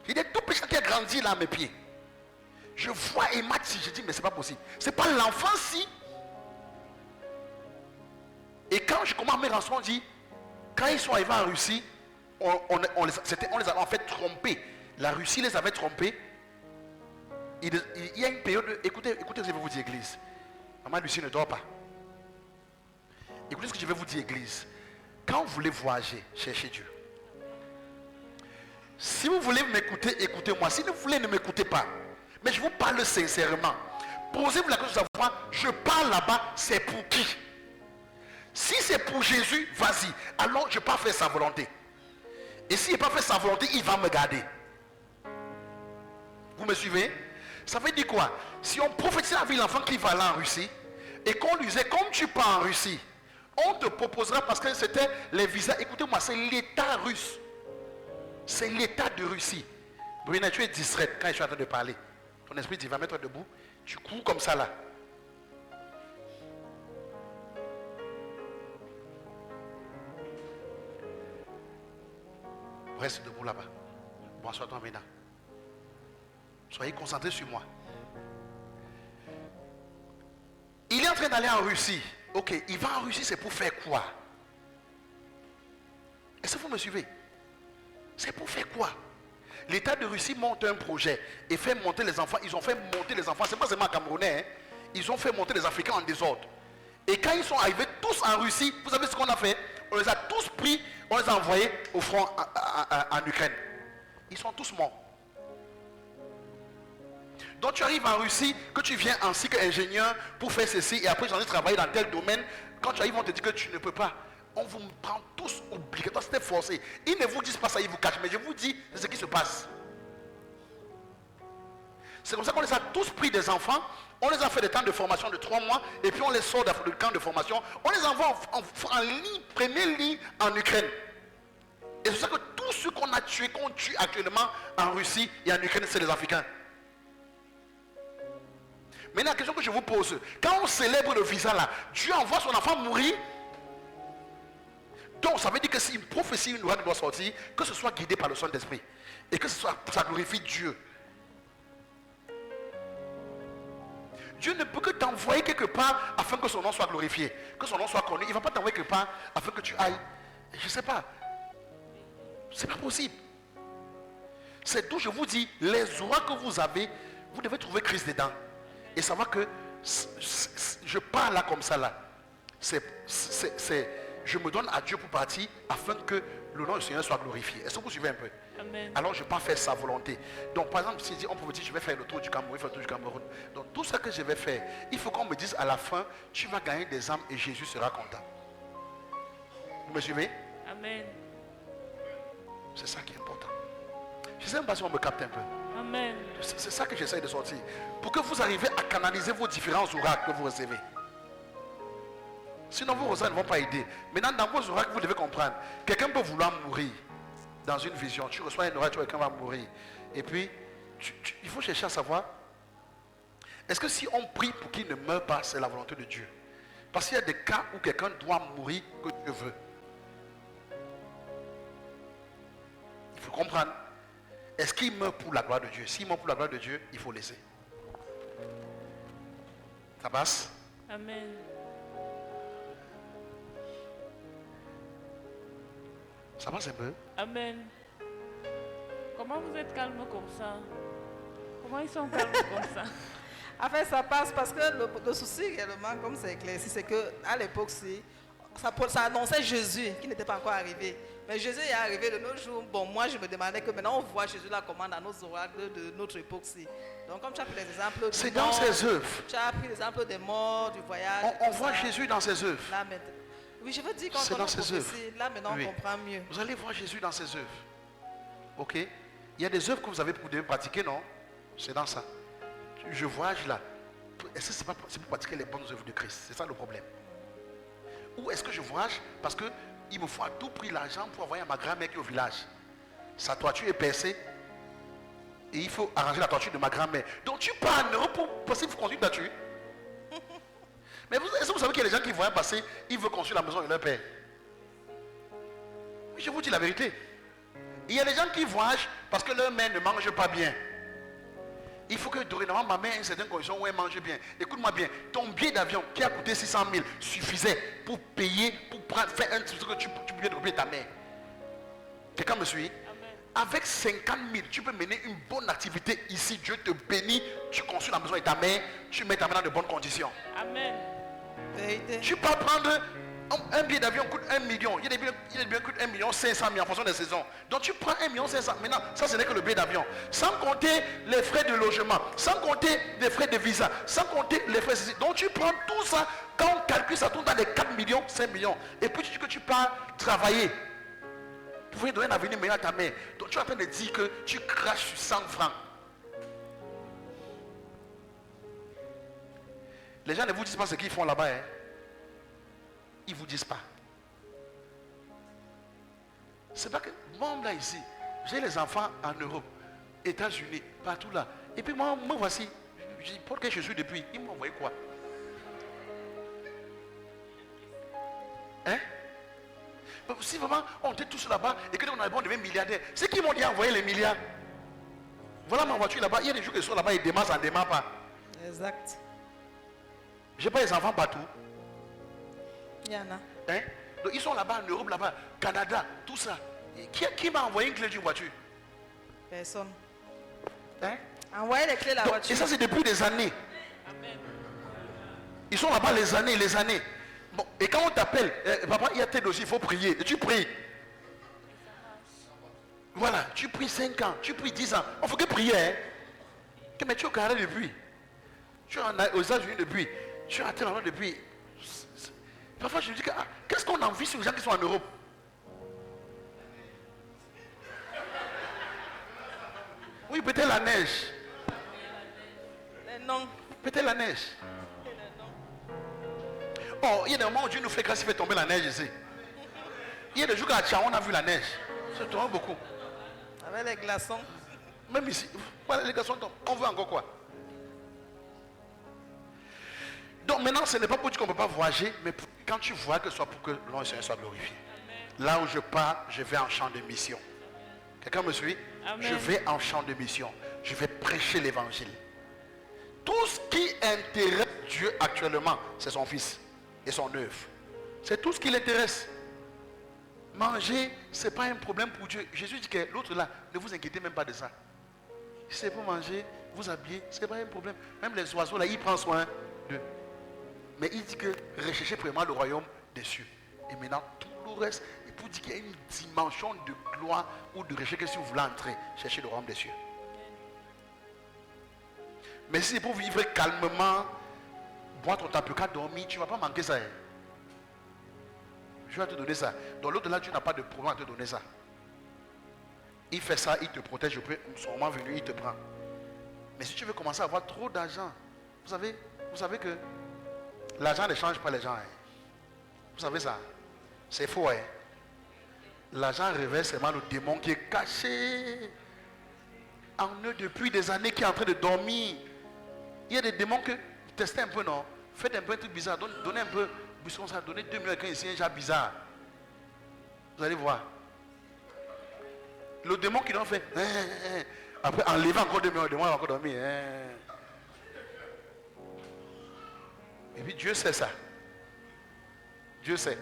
Speaker 3: Il est tout petit qui a grandi là à mes pieds. Je vois Emati, je dis mais c'est pas possible. C'est pas l'enfant si. Et quand je commence à me renseigner, on dit, quand ils sont arrivés en Russie, on les a en fait trompés. La Russie les avait trompés. Il y a une période, écoutez ce que je vais vous dire, église. Maman Lucie ne dort pas. Écoutez ce que je vais vous dire, église. Quand vous voulez voyager, cherchez Dieu. Si vous voulez m'écouter, écoutez-moi. Si vous voulez, ne m'écoutez pas. Mais je vous parle sincèrement. Posez-vous la question de savoir, je parle là-bas, c'est pour qui? Si c'est pour Jésus, vas-y. Alors je ne vais pas faire sa volonté. Et s'il n'est pas fait sa volonté, il va me garder. Vous me suivez? Ça veut dire quoi? Si on prophétise avec l'enfant qui va aller en Russie, et qu'on lui disait, comme tu pars en Russie, on te proposera, parce que c'était les visas. Écoutez-moi, c'est l'État russe. C'est l'État de Russie. Bruna, tu es distraite quand je suis en train de parler. Ton esprit dit, va mettre debout. Tu cours comme ça là. Reste debout là-bas. Bonsoir toi maintenant. Soyez concentrés sur moi. Il est en train d'aller en Russie. Ok, il va en Russie, c'est pour faire quoi? Est-ce que vous me suivez? C'est pour faire quoi? L'État de Russie monte un projet et fait monter les enfants. Ils ont fait monter les enfants. C'est pas seulement camerounais. Hein? Ils ont fait monter les Africains en désordre. Et quand ils sont arrivés tous en Russie, vous savez ce qu'on a fait? On les a tous pris, on les a envoyés au front en Ukraine. Ils sont tous morts. Donc tu arrives en Russie, que tu viens en cycle ingénieur pour faire ceci, et après j'ai travailler dans tel domaine. Quand tu arrives, on te dit que tu ne peux pas. On vous prend tous obligatoire, c'était forcé. Ils ne vous disent pas ça, ils vous cachent, mais je vous dis ce qui se passe. C'est comme ça qu'on les a tous pris des enfants, on les a fait des temps de formation de 3 mois, et puis on les sort du camp de formation, on les envoie en ligne, première ligne en Ukraine. Et c'est pour ça que tous ceux qu'on a tués, qu'on tue actuellement en Russie et en Ukraine, c'est les Africains. Maintenant, la question que je vous pose, quand on célèbre le visa là, Dieu envoie son enfant mourir. Donc ça veut dire que si une prophétie, une oracle doit sortir, que ce soit guidé par le Saint-Esprit. Et que ça glorifie Dieu. Dieu ne peut que t'envoyer quelque part afin que son nom soit glorifié. Que son nom soit connu. Il ne va pas t'envoyer quelque part afin que tu ailles. Je ne sais pas. C'est pas possible. C'est d'où je vous dis, les oracles que vous avez, vous devez trouver Christ dedans. Et savoir que je parle là comme ça là. Je me donne à Dieu pour partir afin que le nom du Seigneur soit glorifié. Est-ce que vous suivez un peu?
Speaker 1: Amen.
Speaker 3: Alors je ne vais pas faire sa volonté. Donc par exemple, si on peut me dire je vais faire le tour du Cameroun, faire le tour du Cameroun. Donc tout ce que je vais faire, il faut qu'on me dise à la fin, tu vas gagner des âmes et Jésus sera content. Vous me suivez?
Speaker 1: Amen.
Speaker 3: C'est ça qui est important. Je ne sais même pas si on me capte un peu.
Speaker 1: Amen.
Speaker 3: C'est ça que j'essaie de sortir. Pour que vous arriviez à canaliser vos différents oracles que vous recevez. Sinon vos oracles ne vont pas aider. Maintenant dans vos oracles, vous devez comprendre. Quelqu'un peut vouloir mourir dans une vision. Tu reçois un oracle, quelqu'un va mourir. Et puis, il faut chercher à savoir, est-ce que si on prie pour qu'il ne meure pas, c'est la volonté de Dieu? Parce qu'il y a des cas où quelqu'un doit mourir que Dieu veut. Il faut comprendre. Est-ce qu'il meurt pour la gloire de Dieu? S'il meurt pour la gloire de Dieu, il faut laisser. Ça passe?
Speaker 1: Amen.
Speaker 3: Ça passe un peu?
Speaker 1: Amen. Comment vous êtes calme comme ça? Comment ils sont calmes comme ça?
Speaker 5: En fait, ça passe parce que le souci réellement, comme c'est éclairci, c'est qu'à l'époque, ça annonçait Jésus qui n'était pas encore arrivé. Mais Jésus est arrivé de nos jours. Bon, moi, je me demandais que maintenant, on voit Jésus là comment dans nos oracles de notre époque-ci. Donc, comme tu as pris les exemples...
Speaker 3: C'est dans ses œuvres.
Speaker 5: Tu as pris l'exemple des morts, du voyage...
Speaker 3: On voit Jésus dans ses œuvres.
Speaker 5: Là, maintenant. Oui, je veux dire, quand
Speaker 3: C'est
Speaker 5: on
Speaker 3: dans
Speaker 5: a
Speaker 3: ses œuvres.
Speaker 5: là, maintenant,
Speaker 3: Oui.
Speaker 5: on comprend mieux.
Speaker 3: Vous allez voir Jésus dans ses œuvres. Ok? Il y a des œuvres que vous devez pratiquer, non? C'est dans ça. Je voyage là. Est-ce que c'est pour pratiquer les bonnes œuvres de Christ? C'est ça le problème. Ou est-ce que je voyage parce qu'il me faut à tout prix l'argent pour envoyer à ma grand-mère qui est au village? Sa toiture est percée et il faut arranger la toiture de ma grand-mère. Donc tu pars en Europe pour possible construire une toiture. Mais est-ce que vous savez qu'il y a des gens qui voient passer, ils veulent construire la maison de leur père? Oui, je vous dis la vérité. Il y a des gens qui voyagent parce que leur mère ne mange pas bien. Il faut que dorénavant ma mère ait une certaine condition où elle mange bien. Écoute-moi bien, ton billet d'avion qui a coûté 600 000 suffisait pour payer, pour faire un truc que tu peux te ta mère. Quelqu'un me suit? Avec 50 000, tu peux mener une bonne activité ici. Dieu te bénit, tu construis la maison de ta mère, tu mets ta mère dans de bonnes conditions.
Speaker 1: Amen.
Speaker 5: Vérité.
Speaker 3: Tu peux prendre un billet d'avion coûte 1 million. Il y a des billets qui coûtent 1 million 500 000 en fonction des saisons. Donc tu prends 1 million 500. Maintenant, ça ce n'est que le billet d'avion. Sans compter les frais de logement, sans compter les frais de visa, sans compter les frais de... Donc tu prends tout ça, quand on calcule ça tourne dans les 4 millions, 5 millions. Et puis tu dis que tu pars travailler. Tu voulais donner un avenir meilleur à ta mère. Donc tu es en train de dire que tu craches sur 100 francs. Les gens ne vous disent pas ce qu'ils font là-bas. Hein. Ils ne vous disent pas. C'est pas que moi là ici, j'ai les enfants en Europe, États-Unis, partout là. Et puis moi voici, je dis pour que je suis depuis, ils m'ont envoyé quoi? Hein? Si vraiment on était tous là-bas et que nous on devient milliardaires, c'est qui m'ont dit envoyer les milliards? Voilà ma voiture là-bas, il y a des jours qui sont là-bas, ils démarrent, ça ne démarre pas.
Speaker 5: Exact.
Speaker 3: J'ai pas les enfants partout.
Speaker 5: Il y en a.
Speaker 3: Hein? Donc ils sont là-bas en Europe, là-bas, Canada, tout ça. Et qui m'a envoyé une clé d'une voiture?
Speaker 5: Personne.
Speaker 3: Hein?
Speaker 5: Envoyez les clés de la
Speaker 3: Donc,
Speaker 5: voiture.
Speaker 3: et ça c'est depuis des années. Ils sont là-bas les années, les années. Bon, et quand on t'appelle, papa, il y a tel dossier, il faut prier. Et tu pries. Voilà, tu pries 5 ans, tu pries 10 ans. On ne faut que prier. Hein? Mais tu es au Canada depuis. Tu es aux États-Unis depuis. Tu es à tel endroit depuis. Parfois je me dis que qu'est-ce qu'on envie sur les gens qui sont en Europe? Oui, peut-être la neige.
Speaker 5: non.
Speaker 3: Peut-être la neige. Oh, il y a des moments où Dieu nous fait grâce, il fait tomber la neige ici. Il y a des jours qu'à Tchao, on a vu la neige. Ça tombe beaucoup.
Speaker 5: Avec les glaçons.
Speaker 3: Même ici, voilà, les garçons tombent. On veut encore quoi? Donc maintenant, ce n'est pas pour dire qu'on ne peut pas voyager, mais quand tu vois que ce soit pour que le nom du Seigneur soit glorifié. Là où je pars, je vais en champ de mission. Quelqu'un me suit?
Speaker 1: Amen.
Speaker 3: Je vais en champ de mission. Je vais prêcher l'évangile. Tout ce qui intéresse Dieu actuellement, c'est son Fils et son œuvre. C'est tout ce qui l'intéresse. Manger, ce n'est pas un problème pour Dieu. Jésus dit que l'autre là, ne vous inquiétez même pas de ça. Si c'est pour manger, vous habiller, ce n'est pas un problème. Même les oiseaux là, il prend soin d'eux. Mais il dit que recherchez premièrement le royaume des cieux. Et maintenant, tout le reste, il peut dire qu'il y a une dimension de gloire ou de recherche que si vous voulez entrer, cherchez le royaume des cieux. Mais si c'est pour vivre calmement, boire ton tapuka, dormir, tu ne vas pas manquer ça. Hein. Je vais te donner ça. Dans l'autre là, tu n'as pas de problème à te donner ça. Il fait ça, il te protège. Son moment venu, il te prend. Mais si tu veux commencer à avoir trop d'argent, vous savez que l'argent ne change pas les gens. Hein. Vous savez ça? C'est faux. Hein? L'argent révèle seulement le démon qui est caché en eux depuis des années, qui est en train de dormir. Il y a des démons que testez un peu, non? Faites un peu un truc bizarre. Donnez un peu. Ça donner 2 millions à ici, un genre bizarre. Vous allez voir. Le démon qui l'ont fait. Après, enlever encore 2 millions, le démon va encore dormir. Et puis Dieu sait ça. Dieu sait.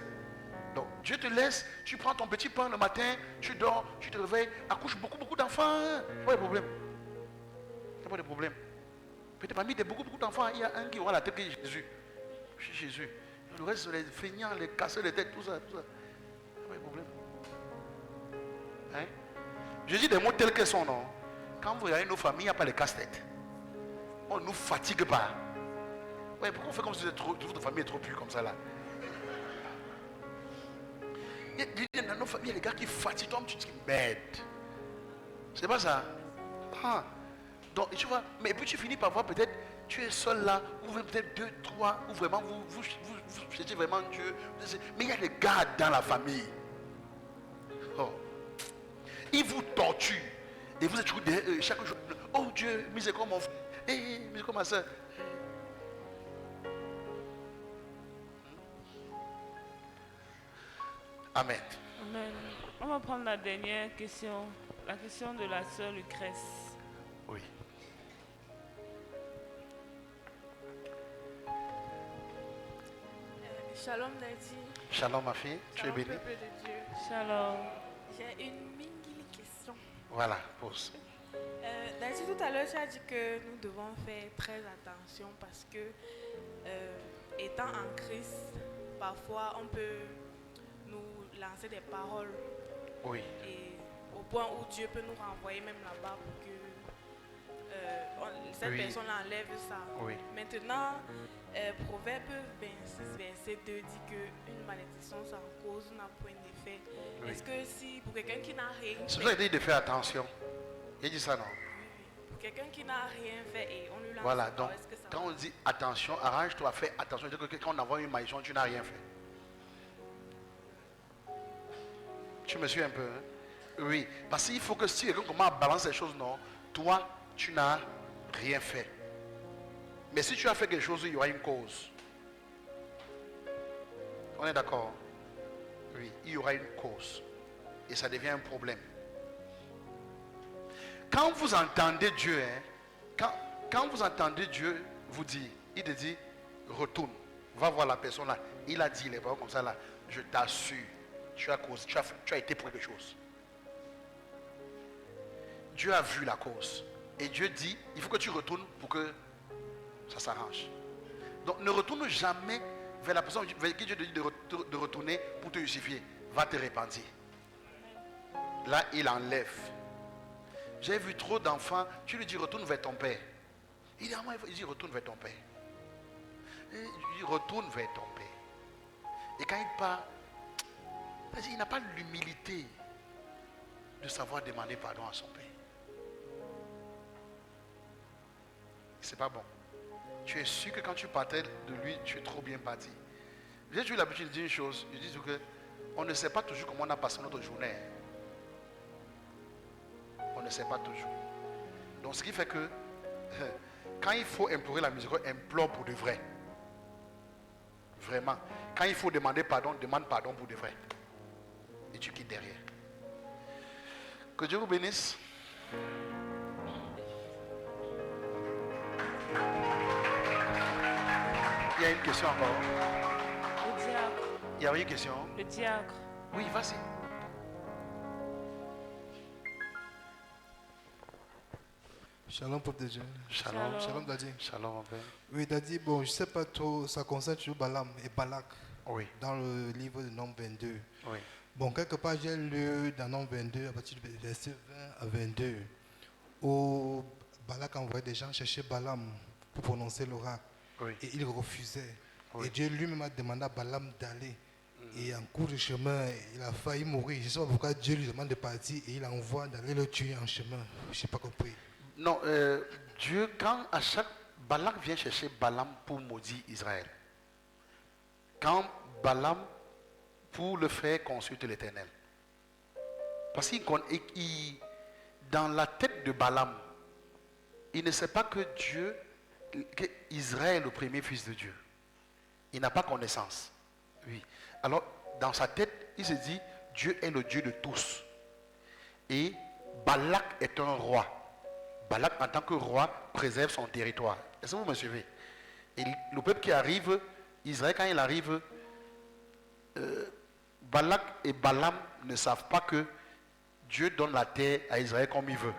Speaker 3: Donc Dieu te laisse, tu prends ton petit pain le matin, tu dors, tu te réveilles, accouche beaucoup d'enfants. Pas de problème. Pas de problème. Peut-être parmi des beaucoup d'enfants, il y a un qui aura la tête de Jésus. C'est Jésus. Le reste, les feignants, les casseurs de tête, tout ça. Pas de problème. Hein? Je dis des mots tels qu'ils sont, non? Quand vous regardez nos familles, il n'y a pas de casse-tête. On ne nous fatigue pas. Ouais, pourquoi on fait comme si toute famille est trop pure comme ça là? Dans nos familles, il y a des gars qui fatiguent, toi, tu te dis merde. C'est pas ça. Ah. Donc, tu vois, mais puis tu finis par voir peut-être, tu es seul là, ou peut-être 2, 3, ou vraiment vous cherchez vraiment Dieu. Mais il y a des gars dans la famille. Oh. Ils vous torturent. Et vous êtes toujours derrière eux, chaque jour. Oh Dieu, miséricorde mon frère. Miséricorde ma soeur. Amen.
Speaker 1: Amen. On va prendre la dernière question. La question de la sœur Lucrèce.
Speaker 3: Oui.
Speaker 6: Shalom Daddy.
Speaker 3: Shalom ma fille, tu es
Speaker 6: Shalom,
Speaker 3: bénie.
Speaker 6: peuple de Dieu.
Speaker 1: Shalom.
Speaker 6: J'ai une mini question.
Speaker 3: Voilà, pause.
Speaker 6: Daddy, tout à l'heure, tu as dit que nous devons faire très attention parce que, étant en Christ, parfois on peut nous lancer des paroles
Speaker 3: Oui.
Speaker 6: et au point où Dieu peut nous renvoyer même là-bas pour que cette
Speaker 3: Oui.
Speaker 6: personne enlève ça.
Speaker 3: Oui.
Speaker 6: Maintenant, Proverbe 26, verset 2 dit qu'une malédiction sans cause n'a point d'effet.
Speaker 3: Oui.
Speaker 6: Est-ce que si pour quelqu'un qui n'a rien
Speaker 3: C'est
Speaker 6: fait,
Speaker 3: pour ça qu'il dit de faire attention. Il dit ça non?
Speaker 6: pour quelqu'un qui n'a rien fait et on lui lance
Speaker 3: Voilà,
Speaker 6: une parole,
Speaker 3: donc
Speaker 6: est-ce que ça
Speaker 3: quand
Speaker 6: va?
Speaker 3: on dit attention, arrange-toi, fais attention. C'est-à-dire que quand on envoie une malédiction, tu n'as rien fait. Tu me suis un peu, hein? Oui, parce qu'il faut que si quelqu'un commence à balancer les choses, non, toi, tu n'as rien fait. Mais si tu as fait quelque chose, il y aura une cause. On est d'accord? Oui, il y aura une cause. Et ça devient un problème. Quand vous entendez Dieu, hein, quand vous entendez Dieu vous dire, il te dit, retourne, va voir la personne là. Il a dit les paroles comme ça là, je t'assure, tu as été pour quelque chose. Dieu a vu la cause. Et Dieu dit, il faut que tu retournes pour que ça s'arrange. Donc ne retourne jamais vers la personne vers qui Dieu te dit de retourner pour te justifier. Va te repentir. Là, il enlève. J'ai vu trop d'enfants, tu lui dis retourne vers ton père. Il dit retourne vers ton père. Il dit retourne vers ton père. Et quand il part, il n'a pas l'humilité de savoir demander pardon à son père. C'est pas bon. tu es sûr que quand tu partais de lui, tu es trop bien parti. J'ai toujours l'habitude de dire une chose, je dis que on ne sait pas toujours comment on a passé notre journée. On ne sait pas toujours. Donc ce qui fait que quand il faut implorer la miséricorde, implore pour de vrai. Vraiment. Quand il faut demander pardon, demande pardon pour de vrai. Et tu quittes derrière. Que Dieu vous bénisse. Il y a une question encore.
Speaker 1: Le diacre.
Speaker 3: Il y avait une question.
Speaker 1: Le diacre.
Speaker 3: Oui, vas-y.
Speaker 7: Shalom, peuple de Dieu.
Speaker 3: Shalom.
Speaker 7: Shalom, Daddy.
Speaker 3: Shalom, mon père.
Speaker 7: Oui, Daddy, bon, je ne sais pas trop, ça concerne toujours Balaam et Balak
Speaker 3: Oui,
Speaker 7: dans le livre de Nombre 22.
Speaker 3: oui.
Speaker 7: Bon, quelque part, j'ai lu dans Nombre 22, à partir du verset 20 à 22, où Balak envoyait des gens chercher Balaam pour prononcer l'oracle.
Speaker 3: Oui.
Speaker 7: Et il refusait.
Speaker 3: Oui.
Speaker 7: Et Dieu lui-même a demandé à Balaam d'aller. Et en cours de chemin, il a failli mourir. Je ne sais pas pourquoi Dieu lui demande de partir et il envoie d'aller le tuer en chemin. Je n'ai pas compris.
Speaker 3: Non, Dieu, quand à chaque... Balak vient chercher Balaam pour maudire Israël. Quand Balaam, pour le faire consulter l'Éternel. Parce qu'il dans la tête de Balaam, il ne sait pas que Dieu, que Israël est le premier fils de Dieu. Il n'a pas connaissance. Oui. Alors, dans sa tête, il se dit, Dieu est le Dieu de tous. Et Balak est un roi. Balak, en tant que roi, préserve son territoire. Est-ce que vous me suivez? Et le peuple qui arrive, Israël, quand il arrive, Balak et Balaam ne savent pas que Dieu donne la terre à Israël comme il veut.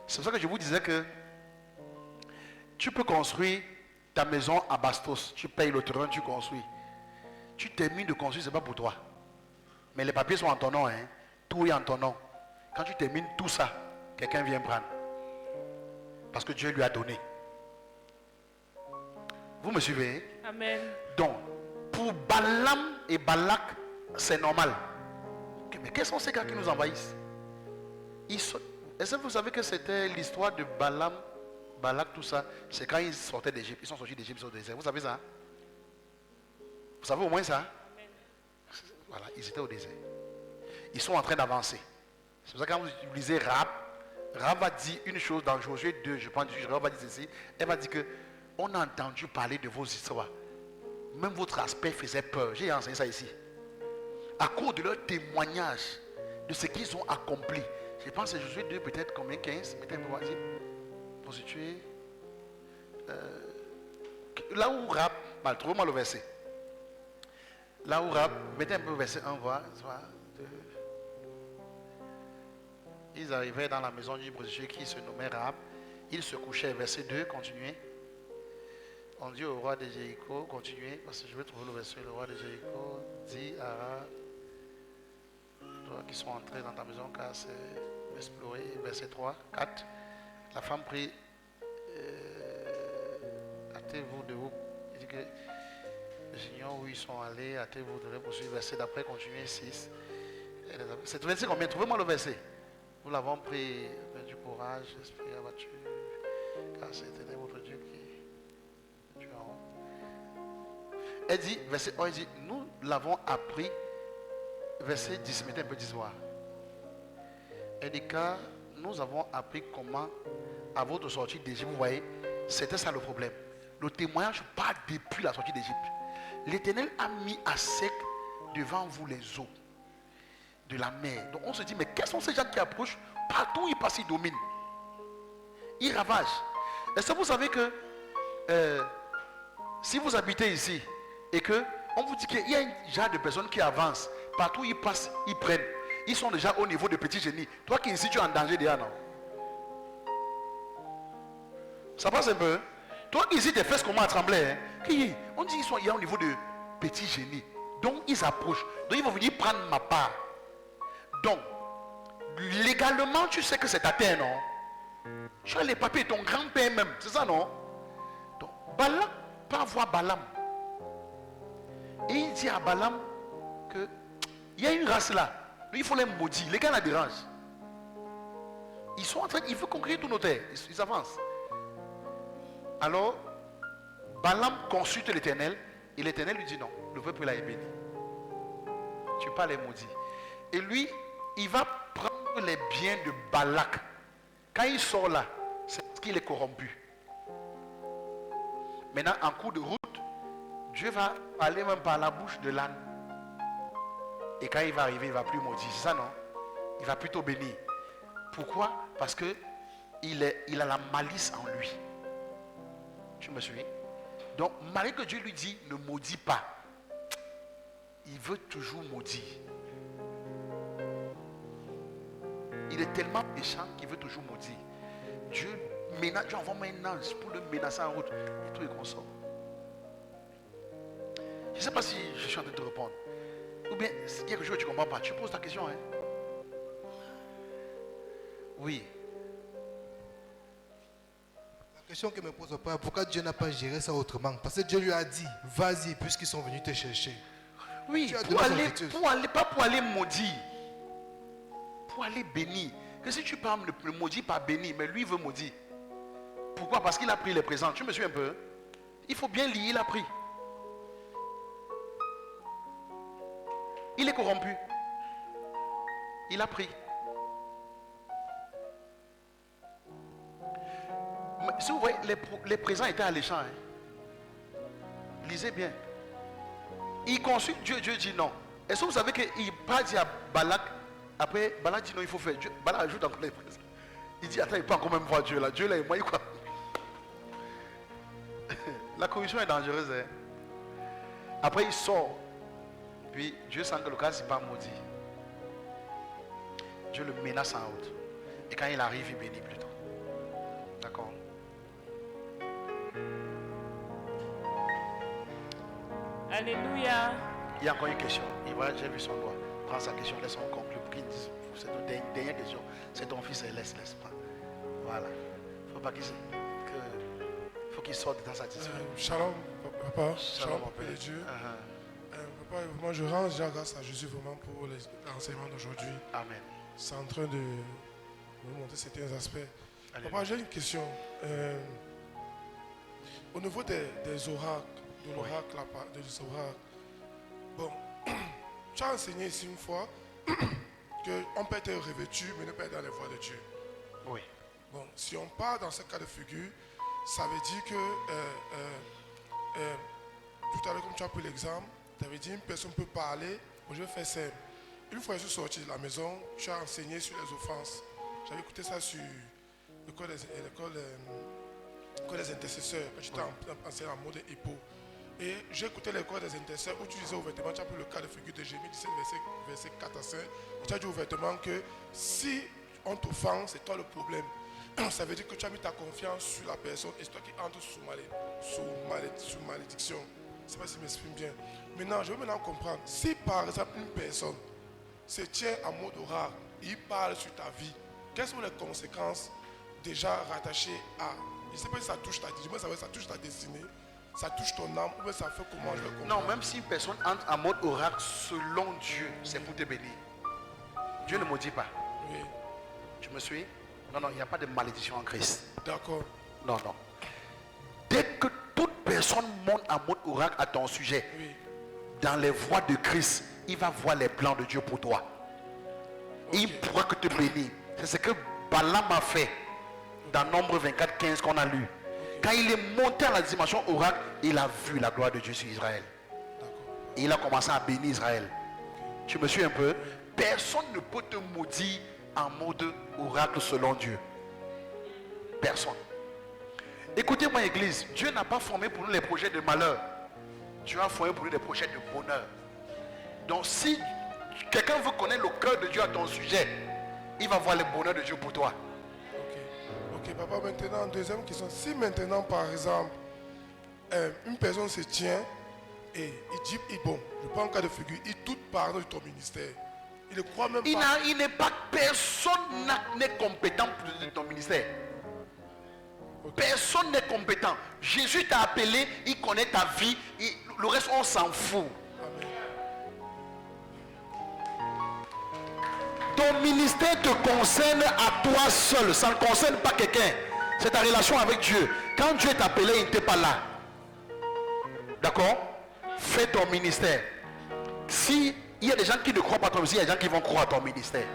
Speaker 3: C'est pour ça que je vous disais que tu peux construire ta maison à Bastos, tu payes le terrain, tu construis. Tu termines de construire, ce n'est pas pour toi. Mais les papiers sont en ton nom, hein? Tout est en ton nom. Quand tu termines tout ça, quelqu'un vient prendre. Parce que Dieu lui a donné. Vous me suivez?
Speaker 1: Amen.
Speaker 3: Donc, pour Balaam et Balak, c'est normal. Mais quels sont ces gars qui nous envahissent? Est-ce que vous savez que c'était l'histoire de Balaam, Balak, tout ça? C'est quand ils sortaient d'Égypte. Ils sont sortis d'Égypte au désert. Vous savez ça? Vous savez au moins ça? Voilà, ils étaient au désert. Ils sont en train d'avancer. C'est pour ça que quand vous lisez Rahab, Rahab va dire une chose dans Josué 2, je pense, Rahab va dire ceci. Elle va dire que on a entendu parler de vos histoires. Même votre aspect faisait peur. J'ai enseigné ça ici. À cause de leur témoignage, de ce qu'ils ont accompli. Je pense que Josué 2, peut-être combien? 15? Mettez un peu, vas-y. Pour situer. Là où Rahab, trouvez-moi le verset. Là où Rahab, mettez un peu le verset 1, voir. Ils arrivaient dans la maison du prostitué qui se nommait Rahab. Ils se couchaient, verset 2, continuez. On dit au roi de Jéricho, continuez, parce que je vais trouver le verset. Le roi de Jéricho dit à Rahab, toi qui sont entrés dans ta maison, car c'est exploré, verset 3, 4. La femme prie, hâtez-vous de vous. Il dit que j'ignore où ils sont allés, hâtez-vous de les poursuivre. Verset d'après, continuez, 6. C'est verset combien? Trouvez-moi le verset. Nous l'avons pris, du courage, l'esprit abattu, car c'était votre Dieu qui tue en haut. Elle dit, verset 1, elle dit, nous l'avons appris, verset 10, mettez un peu 10 voir. Elle dit, car nous avons appris comment, à votre sortie d'Égypte, vous voyez, c'était ça le problème. Le témoignage part depuis la sortie d'Égypte. L'Éternel a mis à sec devant vous les eaux de la mer. Donc on se dit, mais quels sont ces gens qui approchent? Partout où ils passent, ils dominent. Ils ravagent. Est-ce que vous savez que si vous habitez ici et que on vous dit qu'il y a un genre de personnes qui avancent, partout où ils passent, ils prennent. Ils sont déjà au niveau de petits génies. Toi qui ici, tu es en danger déjà, non? Ça passe un peu, hein? Toi qui ici, tes fesses commencent à trembler. Hein? On dit qu'ils sont au niveau de petits génies. Donc ils approchent. Donc ils vont venir prendre ma part. Donc, légalement, tu sais que c'est ta terre, non? Tu as les papiers, ton grand-père même, c'est ça, non? Donc, Balaam part voir Balaam. Et il dit à Balaam que il y a une race là. Il faut les maudire. Les gars la dérangent. Ils sont en train, ils veulent conquérir tous nos terres. Ils avancent. Alors, Balaam consulte l'Éternel et l'Éternel lui dit non, le peuple là est béni. Tu parles les maudits. Et lui, il va prendre les biens de Balak. Quand il sort là, c'est parce qu'il est corrompu. Maintenant, en cours de route, Dieu va parler même par la bouche de l'âne. Et quand il va arriver, il ne va plus maudire. C'est ça, non? Il va plutôt bénir. Pourquoi? Parce que il a la malice en lui. Tu me suis? Donc, malgré que Dieu lui dit, ne maudis pas, il veut toujours maudire. Il est tellement méchant qu'il veut toujours maudire. Dieu envoie un ange pour le menacer en route. Et tout est consort. Je ne sais pas si je suis en train de te répondre. Ou bien, il y a quelque chose que tu ne comprends pas. Tu poses ta question. Hein? Oui.
Speaker 7: La question que me pose pas, pourquoi Dieu n'a pas géré ça autrement? Parce que Dieu lui a dit, vas-y, puisqu'ils sont venus te chercher.
Speaker 3: Oui, pas pour aller maudire. Pour aller bénir. Que si tu parles, ne maudis pas bénir, mais lui veut maudire. Pourquoi? Parce qu'il a pris les présents. Tu me suis un peu? Il faut bien lire, il a pris. Il est corrompu. Il a pris. Mais si vous voyez, les présents étaient alléchants. Hein? Lisez bien. Il consulte Dieu, Dieu dit non. Est-ce que vous savez qu'il pas dit à Balak, après Balak dit non, il faut faire. Dieu, Balak ajoute encore les présents. Il dit attends, il peut encore même voir Dieu là. Dieu là, il m'a dit quoi? La corruption est dangereuse. Hein? Après il sort. Puis Dieu sent que le cas n'est pas maudit. Dieu le menace en route. Et quand il arrive, il bénit plutôt. D'accord?
Speaker 1: Alléluia.
Speaker 3: Il y a encore une question. J'ai vu son doigt. Prends sa question, laisse-moi conclure. C'est une dernière question. C'est ton fils et laisse pas. Voilà. Il faut pas faut qu'il sorte dans sa discipline.
Speaker 8: Shalom, papa.
Speaker 3: Shalom,
Speaker 8: Papa de Dieu. Papa, vraiment, je rends déjà grâce à Jésus vraiment pour l'enseignement d'aujourd'hui.
Speaker 3: Amen.
Speaker 8: C'est en train de nous montrer certains aspects.
Speaker 3: Alléluia.
Speaker 8: Papa, j'ai une question. Au niveau des oracles, de l'oracle, des oracles, bon, tu as enseigné ici une fois qu'on peut être revêtu, mais ne pas être dans les voies de Dieu.
Speaker 3: Oui.
Speaker 8: Bon, si on part dans ce cas de figure, ça veut dire que, tout à l'heure, comme tu as pris l'exemple, tu avais dit une personne peut parler, bon, je vais faire simple. Une fois que je suis sorti de la maison, tu as enseigné sur les offenses. J'avais écouté ça sur l'école des intercesseurs, quand j'étais enseigné en mode hippo. Et j'ai écouté l'école des intercesseurs où tu disais ouvertement, tu as pris le cas de figure de Jérémie 17, verset 4 à 5. Et tu as dit ouvertement que si on t'offense, c'est toi le problème. Ça veut dire que tu as mis ta confiance sur la personne et c'est toi qui entres sous malédiction. Je ne sais pas si je m'exprime bien. Maintenant, je veux maintenant comprendre. Si par exemple une personne se tient en mode oracle, il parle sur ta vie, quelles sont les conséquences déjà rattachées à... Je ne sais pas si ça touche ta destinée, ça touche ta destinée, ça touche ton âme, ou bien ça fait comment je vais comprendre.
Speaker 3: Non, même si une personne entre en mode oracle selon Dieu, c'est pour te bénir. Dieu ne maudit pas.
Speaker 8: Oui.
Speaker 3: Tu me suis? Non, il n'y a pas de malédiction en Christ.
Speaker 8: D'accord.
Speaker 3: Non. Dès que toute personne monte en mode oracle à ton sujet,
Speaker 8: Oui.
Speaker 3: dans les voies de Christ, il va voir les plans de Dieu pour toi.
Speaker 8: Ok.
Speaker 3: Il ne pourra que te bénir. C'est ce que Balaam a fait dans Nombre 24, 15 qu'on a lu. Quand il est monté à la dimension oracle, il a vu la gloire de Dieu sur Israël. Et il a commencé à bénir Israël. Tu me suis un peu? Personne ne peut te maudire en mode oracle selon Dieu. Personne. Écoutez-moi, Église, Dieu n'a pas formé pour nous les projets de malheur. Dieu a formé pour nous des projets de bonheur. Donc si quelqu'un veut connaître le cœur de Dieu à ton sujet, il va voir le bonheur de Dieu pour toi.
Speaker 8: Ok, papa, maintenant, deuxième question. Si maintenant, par exemple, une personne se tient et il dit, bon, je prends un cas de figure, il doute pardon de ton ministère. Il ne croit même pas.
Speaker 3: Il n'est pas, personne n'est compétent pour ton ministère.
Speaker 8: Okay.
Speaker 3: Personne n'est compétent. Jésus t'a appelé, il connaît ta vie, le reste on s'en fout.
Speaker 8: Amen.
Speaker 3: Ton ministère te concerne à toi seul, ça ne concerne pas quelqu'un. C'est ta relation avec Dieu. Quand Dieu t'a appelé, il n'était pas là. D'accord? Fais ton ministère. Si il y a des gens qui ne croient pas à ton ministère, il y a des gens qui vont croire à ton ministère.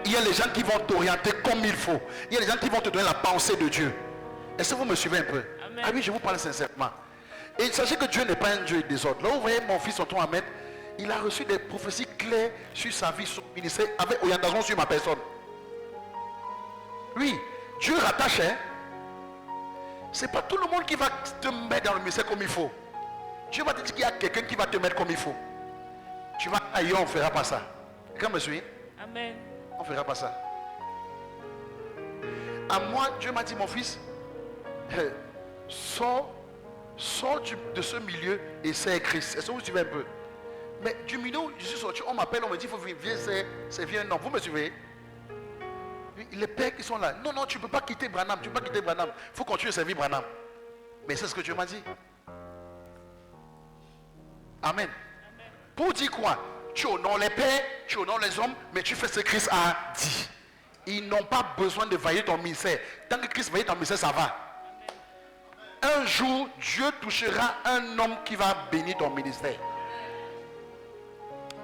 Speaker 3: Il y a des gens qui vont t'orienter comme il faut. Il y a des gens qui vont te donner la pensée de Dieu. Est-ce que vous me suivez un peu?
Speaker 1: Amen.
Speaker 3: Ah oui, je vous parle sincèrement. Et sachez que Dieu n'est pas un Dieu des autres. Là, vous voyez mon fils Antoine Ahmed, il a reçu des prophéties claires sur sa vie, sur son ministère, avec orientation sur ma personne. Oui, Dieu rattache. Hein? C'est pas tout le monde qui va te mettre dans le ministère comme il faut. Dieu va te dire qu'il y a quelqu'un qui va te mettre comme il faut. Tu vas ailleurs, on ne fera pas ça. Quand me suit?
Speaker 1: Amen.
Speaker 3: On ne fera pas ça. À moi, Dieu m'a dit, mon fils, sors de ce milieu et c'est Christ. Est-ce que vous suivez un peu? Mais du milieu où je suis sorti, on m'appelle, on me dit, il faut venir, c'est viens, non. Vous me suivez? Les pères qui sont là, non, non, tu ne peux pas quitter Branham, tu ne peux pas quitter Branham. Il faut continuer à servir Branham. Mais c'est ce que Dieu m'a dit. Amen. Pour dire quoi? Tu honores les pères, tu honores les hommes, mais tu fais ce que Christ a dit. Ils n'ont pas besoin de veiller ton ministère. Tant que Christ veille ton ministère, ça va. Un jour, Dieu touchera un homme qui va bénir ton ministère.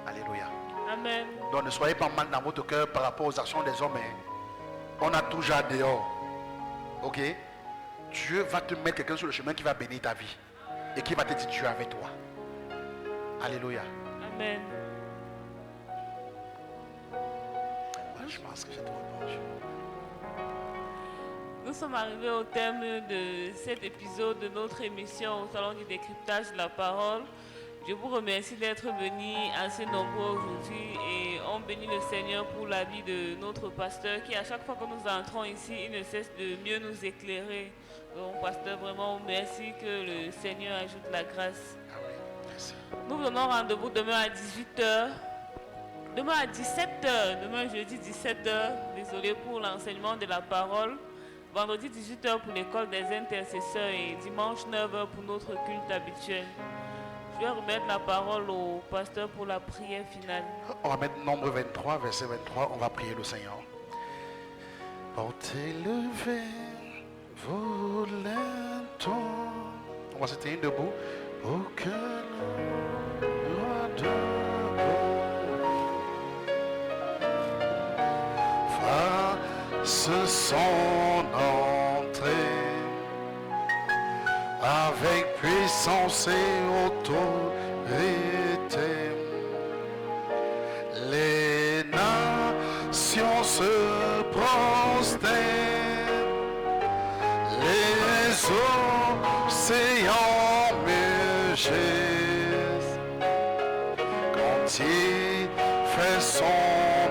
Speaker 3: Alléluia.
Speaker 1: Amen.
Speaker 3: Donc ne soyez pas mal dans votre cœur par rapport aux actions des hommes. Hein. On a tout déjà dehors. Ok? Dieu va te mettre quelqu'un sur le chemin qui va bénir ta vie. Et qui va te dire Dieu est avec toi. Alléluia.
Speaker 1: Amen.
Speaker 3: Je pense que j'ai tout répondu.
Speaker 1: Nous sommes arrivés au terme de cet épisode de notre émission au Salon du décryptage de la parole. Je vous remercie d'être venus assez nombreux aujourd'hui et on bénit le Seigneur pour la vie de notre pasteur qui, à chaque fois que nous entrons ici, il ne cesse de mieux nous éclairer. Donc, pasteur, vraiment, merci, que le Seigneur ajoute la grâce.
Speaker 3: Merci.
Speaker 1: Nous vous donnons rendez-vous demain à 18h. Demain à 17h, demain jeudi 17h, désolé pour l'enseignement de la parole. Vendredi 18h pour l'école des intercesseurs et dimanche 9h pour notre culte habituel. Je vais remettre la parole au pasteur pour la prière finale.
Speaker 3: On va mettre Nombre 23, verset 23, on va prier le Seigneur. Portez le vent, vos lentons. On va se tenir debout. Pour que le roi de fasse son entrée avec puissance et autorité. Les nations se prosternent, les océans mugissent quand il fait son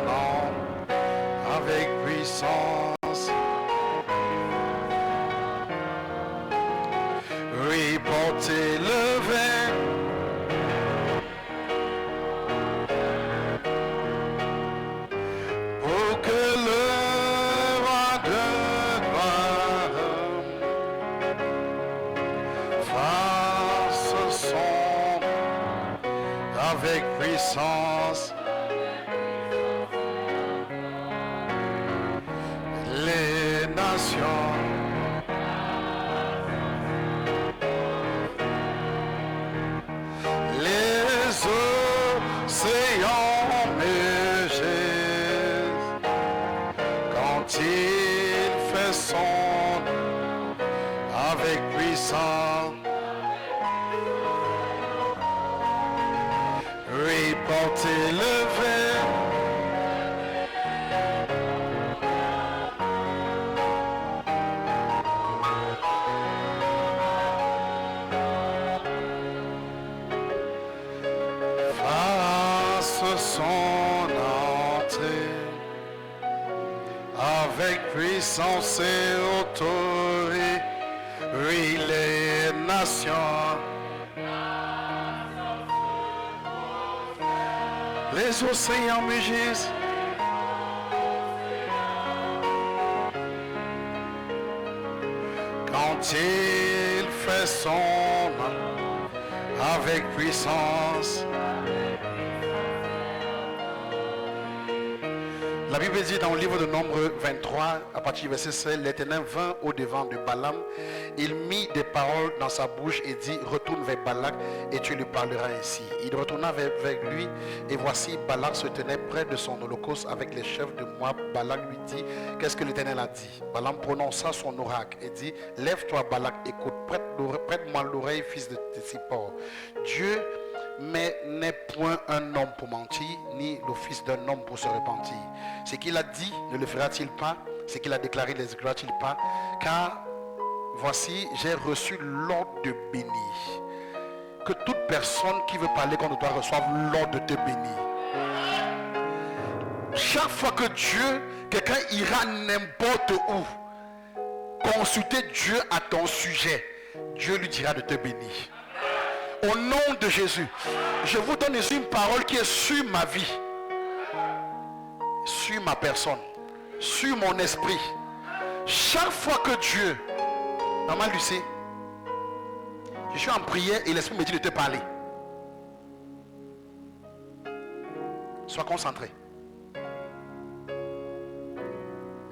Speaker 3: nom avec puissance. Oui, portez le vent, pour que le roi de gloire fasse son avec puissance. Les nations océans mugissent quand il fait son avec puissance. Oui, portez le vent, son entrée avec puissance et autorité. Oui, les nations, les océans mugissent quand il fait son avec puissance. La Bible dit dans le livre de Nombre 23, à partir du verset 16, l'Éternel vint au devant de Balaam. Il mit des paroles dans sa bouche et dit, retourne vers Balak et tu lui parleras ainsi. Il retourna vers lui et voici Balak se tenait près de son holocauste avec les chefs de Moab. Balak lui dit, qu'est-ce que l'Éternel a dit? Balaam prononça son oracle et dit, lève-toi Balak, écoute, prête-moi l'oreille, fils de Tsippor. Dieu mais n'est point un homme pour mentir, ni le fils d'un homme pour se repentir. Ce qu'il a dit, ne le fera-t-il pas? Ce qu'il a déclaré, ne le fera-t-il pas? Car voici, j'ai reçu l'ordre de bénir. Que toute personne qui veut parler contre toi reçoive l'ordre de te bénir. Chaque fois que Dieu, quelqu'un ira n'importe où, consulter Dieu à ton sujet, Dieu lui dira de te bénir. Au nom de Jésus, je vous donne ici une parole qui est sur ma vie, sur ma personne, sur mon esprit. Chaque fois que Dieu, maman Lucie, je suis en prière et l'Esprit me dit de te parler. Sois concentré.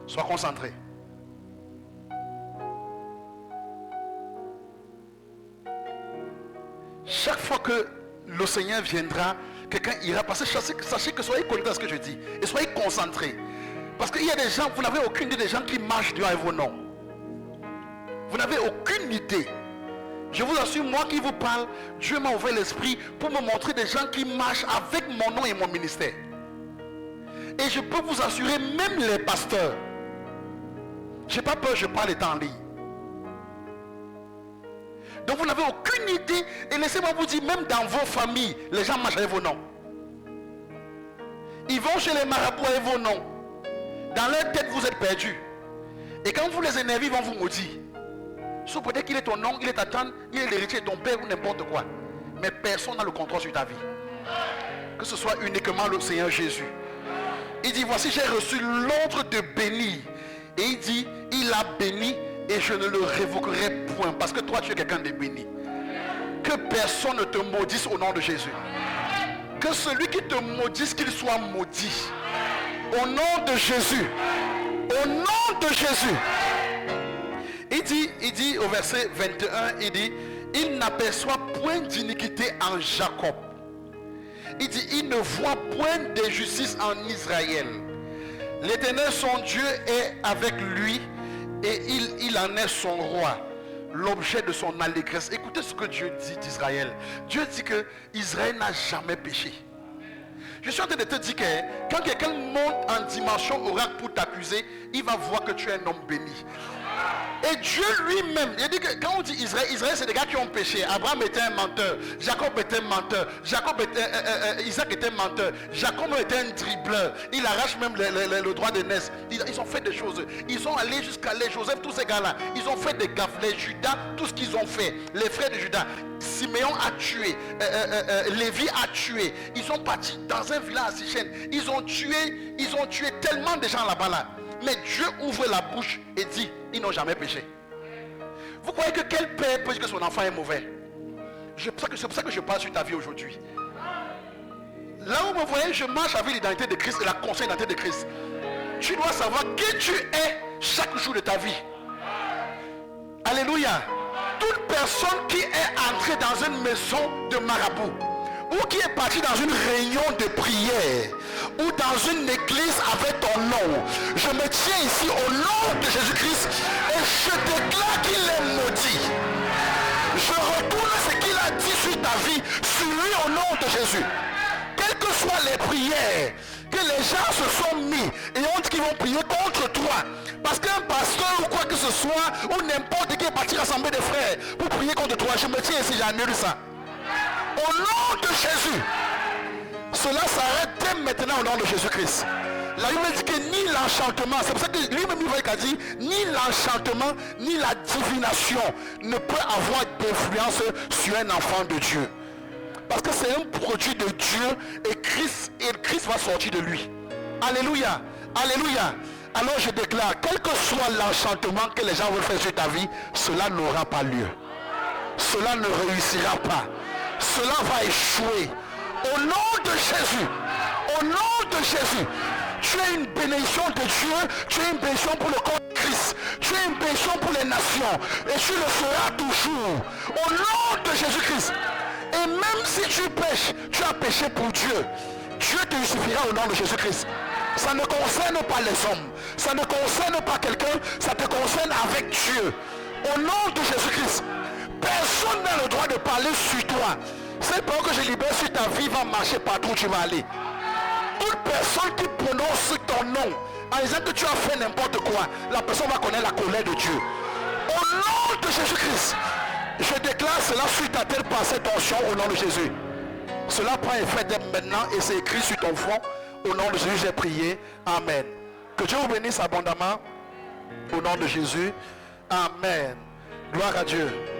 Speaker 3: Sois concentré. Chaque fois que le Seigneur viendra, quelqu'un ira passer. Sachez que soyez connectés à ce que je dis. Et soyez concentrés. Parce qu'il y a des gens, vous n'avez aucune idée des gens qui marchent Dieu avec vos noms. Vous n'avez aucune idée. Je vous assure, moi qui vous parle, Dieu m'a ouvert l'esprit pour me montrer des gens qui marchent avec mon nom et mon ministère. Et je peux vous assurer, même les pasteurs. Je n'ai pas peur, je parle étant en ligne. Donc vous n'avez aucune idée. Et laissez-moi vous dire, même dans vos familles, les gens marchent avec vos noms. Ils vont chez les marabouts avec vos noms. Dans leur tête, vous êtes perdus. Et quand vous les énervez, ils vont vous maudire. Sauf peut-être qu'il est ton oncle, il est ta tante, il est l'héritier de ton père ou n'importe quoi. Mais personne n'a le contrôle sur ta vie. Que ce soit uniquement le Seigneur Jésus. Il dit, voici j'ai reçu l'ordre de bénir. Et il dit, il a béni et je ne le révoquerai point. Parce que toi tu es quelqu'un de béni. Que personne ne te maudisse au nom de Jésus. Que celui qui te maudisse, qu'il soit maudit. Au nom de Jésus. Au nom de Jésus. Il dit au verset 21, il dit, il n'aperçoit point d'iniquité en Jacob. Il dit, il ne voit point d'injustice en Israël. L'Éternel son Dieu est avec lui et il en est son roi, l'objet de son allégresse. Écoutez ce que Dieu dit d'Israël. Dieu dit que Israël n'a jamais péché. Je suis en train de te dire que quand quelqu'un monte en dimension oracle pour t'accuser, il va voir que tu es un homme béni. Et Dieu lui-même, il dit que quand on dit Israël, Israël c'est des gars qui ont péché. Abraham était un menteur, Jacob était un menteur, Isaac était un menteur, Jacob était un dribbleur. Il arrache même le droit de naissance. Ils ont fait des choses. Ils sont allés jusqu'à les Joseph, tous ces gars-là. Ils ont fait des gaffes. Les Judas, tout ce qu'ils ont fait. Les frères de Judas. Siméon a tué, Lévi a tué. Ils sont partis dans un village à Sichem. Ils ont tué tellement de gens là-bas là. Mais Dieu ouvre la bouche et dit, ils n'ont jamais péché. Vous croyez que quel père peut dire que son enfant est mauvais? C'est pour ça que je parle sur ta vie aujourd'hui. Là où vous me voyez, je marche avec l'identité de Christ et la conscience d'identité de Christ. Tu dois savoir qui tu es chaque jour de ta vie. Alléluia. Toute personne qui est entrée dans une maison de marabout, ou qui est parti dans une réunion de prière, ou dans une église avec ton nom, je me tiens ici au nom de Jésus-Christ et je déclare qu'il est maudit. Je retourne ce qu'il a dit sur ta vie, sur lui au nom de Jésus. Quelles que soient les prières que les gens se sont mis et ont dit qu'ils vont prier contre toi, parce qu'un pasteur ou quoi que ce soit, ou n'importe qui est parti rassembler des frères pour prier contre toi, je me tiens ici, j'annule ça. Au nom de Jésus, cela s'arrête dès maintenant au nom de Jésus-Christ. La Bible dit que ni l'enchantement, c'est pour ça que lui-même il a dit, ni l'enchantement, ni la divination ne peut avoir d'influence sur un enfant de Dieu. Parce que c'est un produit de Dieu et Christ va sortir de lui. Alléluia. Alléluia. Alors je déclare, quel que soit l'enchantement que les gens veulent faire sur ta vie, cela n'aura pas lieu. Cela ne réussira pas. Cela va échouer. Au nom de Jésus. Au nom de Jésus. Tu es une bénédiction de Dieu, tu es une bénédiction pour le corps de Christ, tu es une bénédiction pour les nations, et tu le seras toujours, au nom de Jésus-Christ. Et même si tu pêches, tu as péché pour Dieu, Dieu te justifiera au nom de Jésus-Christ. Ça ne concerne pas les hommes, ça ne concerne pas quelqu'un, ça te concerne avec Dieu. Au nom de Jésus-Christ, personne n'a le droit de parler sur toi. Cette parole que je libère sur ta vie va marcher partout où tu vas aller. Toute personne qui prononce ton nom en disant que tu as fait n'importe quoi, la personne va connaître la colère de Dieu. Au nom de Jésus-Christ, je déclare cela sur ta tête par cette onction au nom de Jésus. Cela prend effet dès maintenant et c'est écrit sur ton front. Au nom de Jésus, j'ai prié. Amen. Que Dieu vous bénisse abondamment. Au nom de Jésus. Amen. Gloire à Dieu.